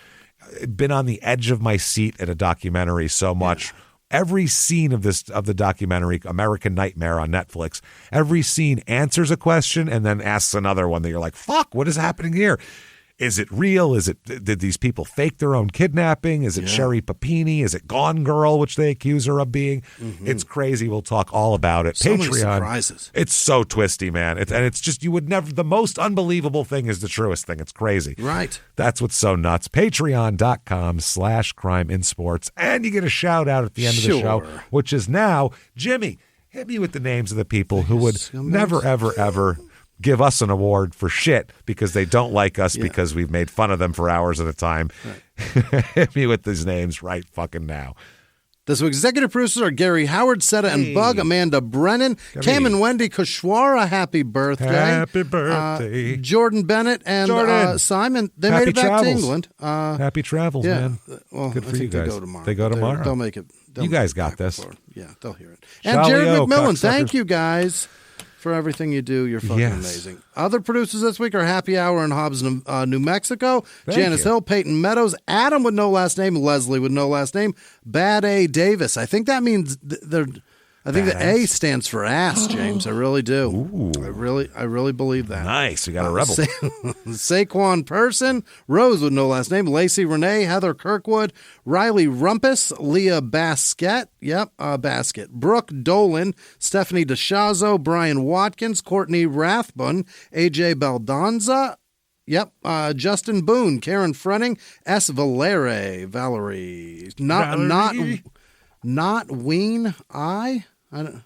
been on the edge of my seat at a documentary so much. Yeah. Every scene of the documentary, American Nightmare on Netflix, every scene answers a question and then asks another one that you're like, fuck, what is happening here? Is it real? Did these people fake their own kidnapping? Is it Sherry Papini? Is it Gone Girl, which they accuse her of being? Mm-hmm. It's crazy. We'll talk all about it. So Patreon. many surprises. It's so twisty, man. It's just, you would never, the most unbelievable thing is the truest thing. It's crazy. Right. That's what's so nuts. Patreon.com/crimeinsports. And you get a shout out at the end of the show, which is now, Jimmie, hit me with the names of the people who would never, ever, ever give us an award for shit because they don't like us because we've made fun of them for hours at a time. Right. Hit me with these names right fucking now. This week's executive producers are Gary Howard, Seta and Bug, Amanda Brennan, Cam and Wendy Kushwara. Happy birthday. Happy birthday. Jordan Bennett and Simon. They made it back to England. Happy travels, man. Well, good for I you think guys. They go tomorrow. They go tomorrow? They'll make it. You guys got this. Before. Yeah, they'll hear it. And Jared McMillan, thank you guys for everything you do. You're fucking amazing. Other producers this week are Happy Hour in Hobbs, New Mexico. Janice Hill, Peyton Meadows, Adam with no last name, Leslie with no last name, Bad A Davis. I think that means I think the A stands for ass, James. I really do. Ooh. I really believe that. Nice. You got a rebel. Saquon Person, Rose with no last name, Lacey Renee, Heather Kirkwood, Riley Rumpus, Leah Basket, Basket, Brooke Dolan, Stephanie DeShazo, Brian Watkins, Courtney Rathbun, AJ Baldonza, Justin Boone, Karen Frenning, S. Valerie, not Ween, I don't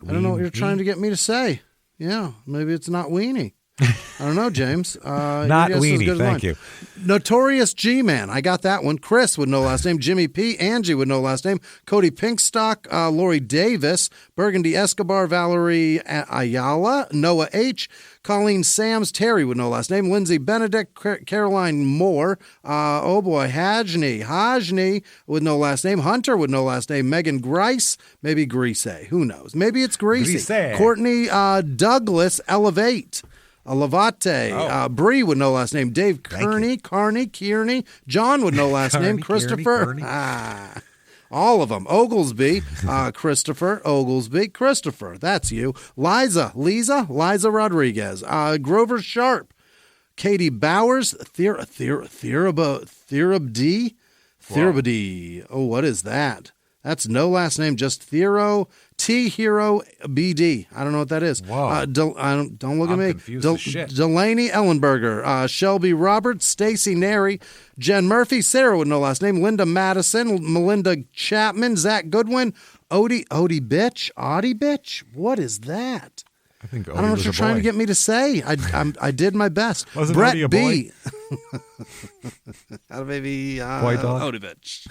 know what you're trying to get me to say. Yeah, maybe it's not Weenie. I don't know, James. Not Weenie, thank you. Notorious G-Man, I got that one. Chris with no last name. Jimmy P. Angie with no last name. Cody Pinkstock, Lori Davis, Burgundy Escobar, Valerie Ayala, Noah H., Colleen Sams, Terry with no last name. Lindsay Benedict, Caroline Moore, Hajni with no last name. Hunter with no last name. Megan Grice, maybe Grease, who knows? Maybe it's Greasy. Courtney Douglas, Elevate. Lavate, Bree with no last name, Dave Kearney, Kearney, John with no last name, Christopher, all of them, Oglesby, Christopher, that's you, Liza Rodriguez, Grover Sharp, Katie Bowers, Therabdi, oh, what is that? That's no last name, just Thero T Hero BD. I don't know what that is. Whoa. Don't look at me. Delaney Ellenberger, Shelby Roberts, Stacy Neri, Jen Murphy, Sarah with no last name, Linda Madison, Melinda Chapman, Zach Goodwin, Odie Bitch. What is that? I think Odie I don't know what you're trying to get me to say. I did my best. Wasn't Brett Odie a B. boy? Maybe Odie bitch.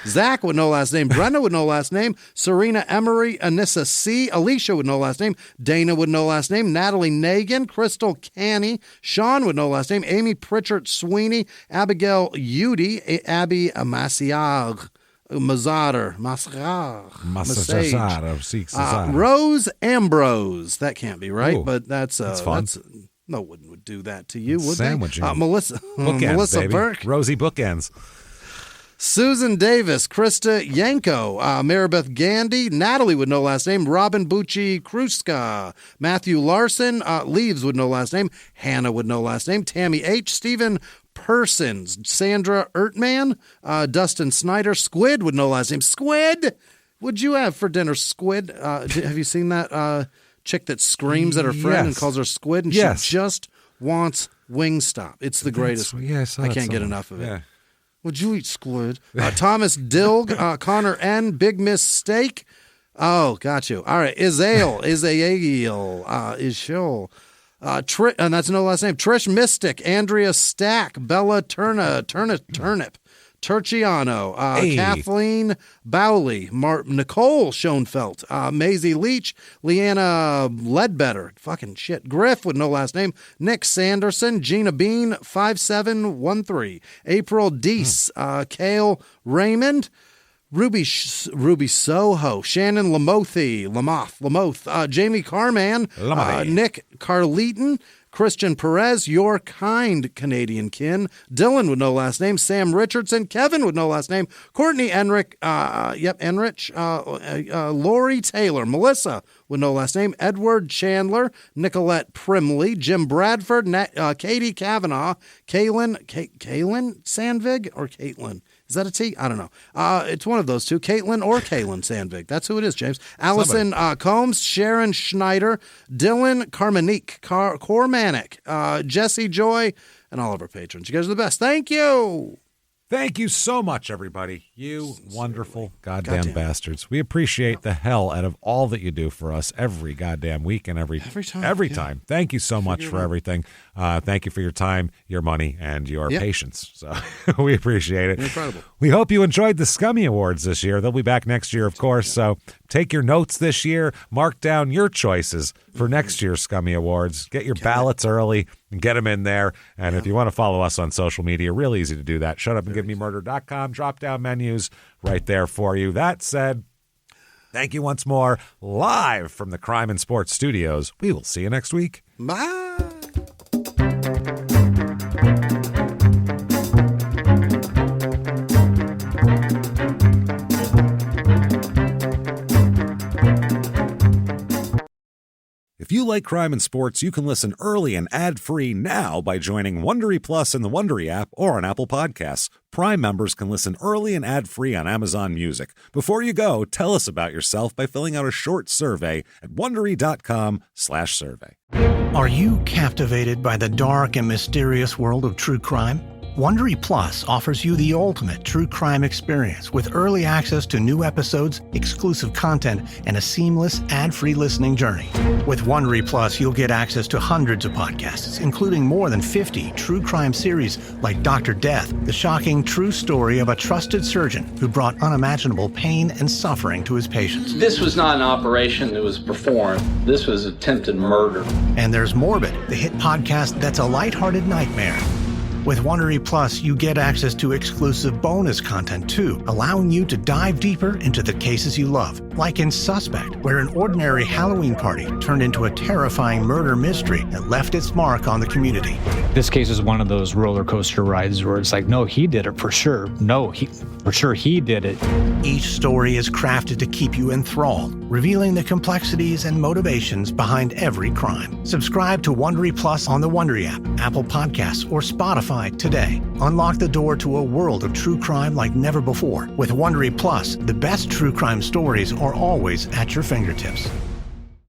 Zach with no last name. Brenda with no last name. Serena Emery. Anissa C. Alicia with no last name. Dana with no last name. Natalie Nagan. Crystal Canny. Sean with no last name. Amy Pritchard Sweeney. Abigail Udy. Abby Masiag. Mazar, Rose Ambrose. That can't be right, but that's fun. No one would do that to you, would Sandwich they? Melissa baby. Burke, Rosie Bookends, Susan Davis, Krista Yanko, Maribeth Gandy, Natalie with no last name, Robin Bucci Kruska, Matthew Larson, Leaves with no last name, Hannah with no last name, Tammy H, Stephen Persons, Sandra Ertman, Dustin Snyder, Squid with no last name. Squid, what'd you have for dinner, Squid? Have you seen that chick that screams at her friend and calls her Squid? And she just wants Wingstop. It's the greatest. I can't get enough of it. Yeah. Would you eat Squid? Thomas Dilg, Connor N, Big Miss Steak. Oh, got you. All right, Isael, Ishil. And that's no last name. Trish Mystic, Andrea Stack, Bella Turnip, Turciano, Kathleen Bowley, Nicole Schoenfeld, Maisie Leach, Leanna Ledbetter, fucking shit, Griff with no last name, Nick Sanderson, Gina Bean, 5713, April Deese, Kale Raymond, Ruby Soho, Shannon Lamoth, Jamie Carman, Nick Carleton, Christian Perez, your kind Canadian kin, Dylan with no last name, Sam Richardson, Kevin with no last name, Courtney Enrich, Lori Taylor, Melissa with no last name, Edward Chandler, Nicolette Primley, Jim Bradford, Katie Kavanaugh, Kaylin Sandvig or Caitlin? Is that a T? I don't know. It's one of those two, Caitlin or Kaylin Sandvig. That's who it is, James. Allison Combs, Sharon Schneider, Dylan Carmanique, Cormanic, Jesse Joy, and all of our patrons. You guys are the best. Thank you. Thank you so much, everybody. You wonderful goddamn bastards. We appreciate the hell out of all that you do for us every goddamn week and every time. Thank you so much for everything. Thank you for your time, your money, and your patience. So we appreciate it. Incredible. We hope you enjoyed the Scummy Awards this year. They'll be back next year, of course. So take your notes this year. Mark down your choices for next year's Scummy Awards. Get your ballots early and get them in there. And if you want to follow us on social media, real easy to do that. ShutUpAndGiveMeMurder.com. Drop down menus right there for you. That said, thank you once more, live from the Crime and Sports Studios. We will see you next week. Bye. If you like crime and sports, you can listen early and ad-free now by joining Wondery Plus in the Wondery app or on Apple Podcasts. Prime members can listen early and ad-free on Amazon Music. Before you go, tell us about yourself by filling out a short survey at Wondery.com/survey. Are you captivated by the dark and mysterious world of true crime? Wondery Plus offers you the ultimate true crime experience with early access to new episodes, exclusive content, and a seamless ad-free listening journey. With Wondery Plus, you'll get access to hundreds of podcasts, including more than 50 true crime series like Dr. Death, the shocking true story of a trusted surgeon who brought unimaginable pain and suffering to his patients. This was not an operation that was performed. This was attempted murder. And there's Morbid, the hit podcast that's a lighthearted nightmare. With Wondery Plus, you get access to exclusive bonus content too, allowing you to dive deeper into the cases you love, like in Suspect, where an ordinary Halloween party turned into a terrifying murder mystery that left its mark on the community. This case is one of those roller coaster rides where it's like, no, he did it for sure. No, for sure he did it. Each story is crafted to keep you enthralled, revealing the complexities and motivations behind every crime. Subscribe to Wondery Plus on the Wondery app, Apple Podcasts, or Spotify today. Unlock the door to a world of true crime like never before. With Wondery Plus, the best true crime stories are always at your fingertips.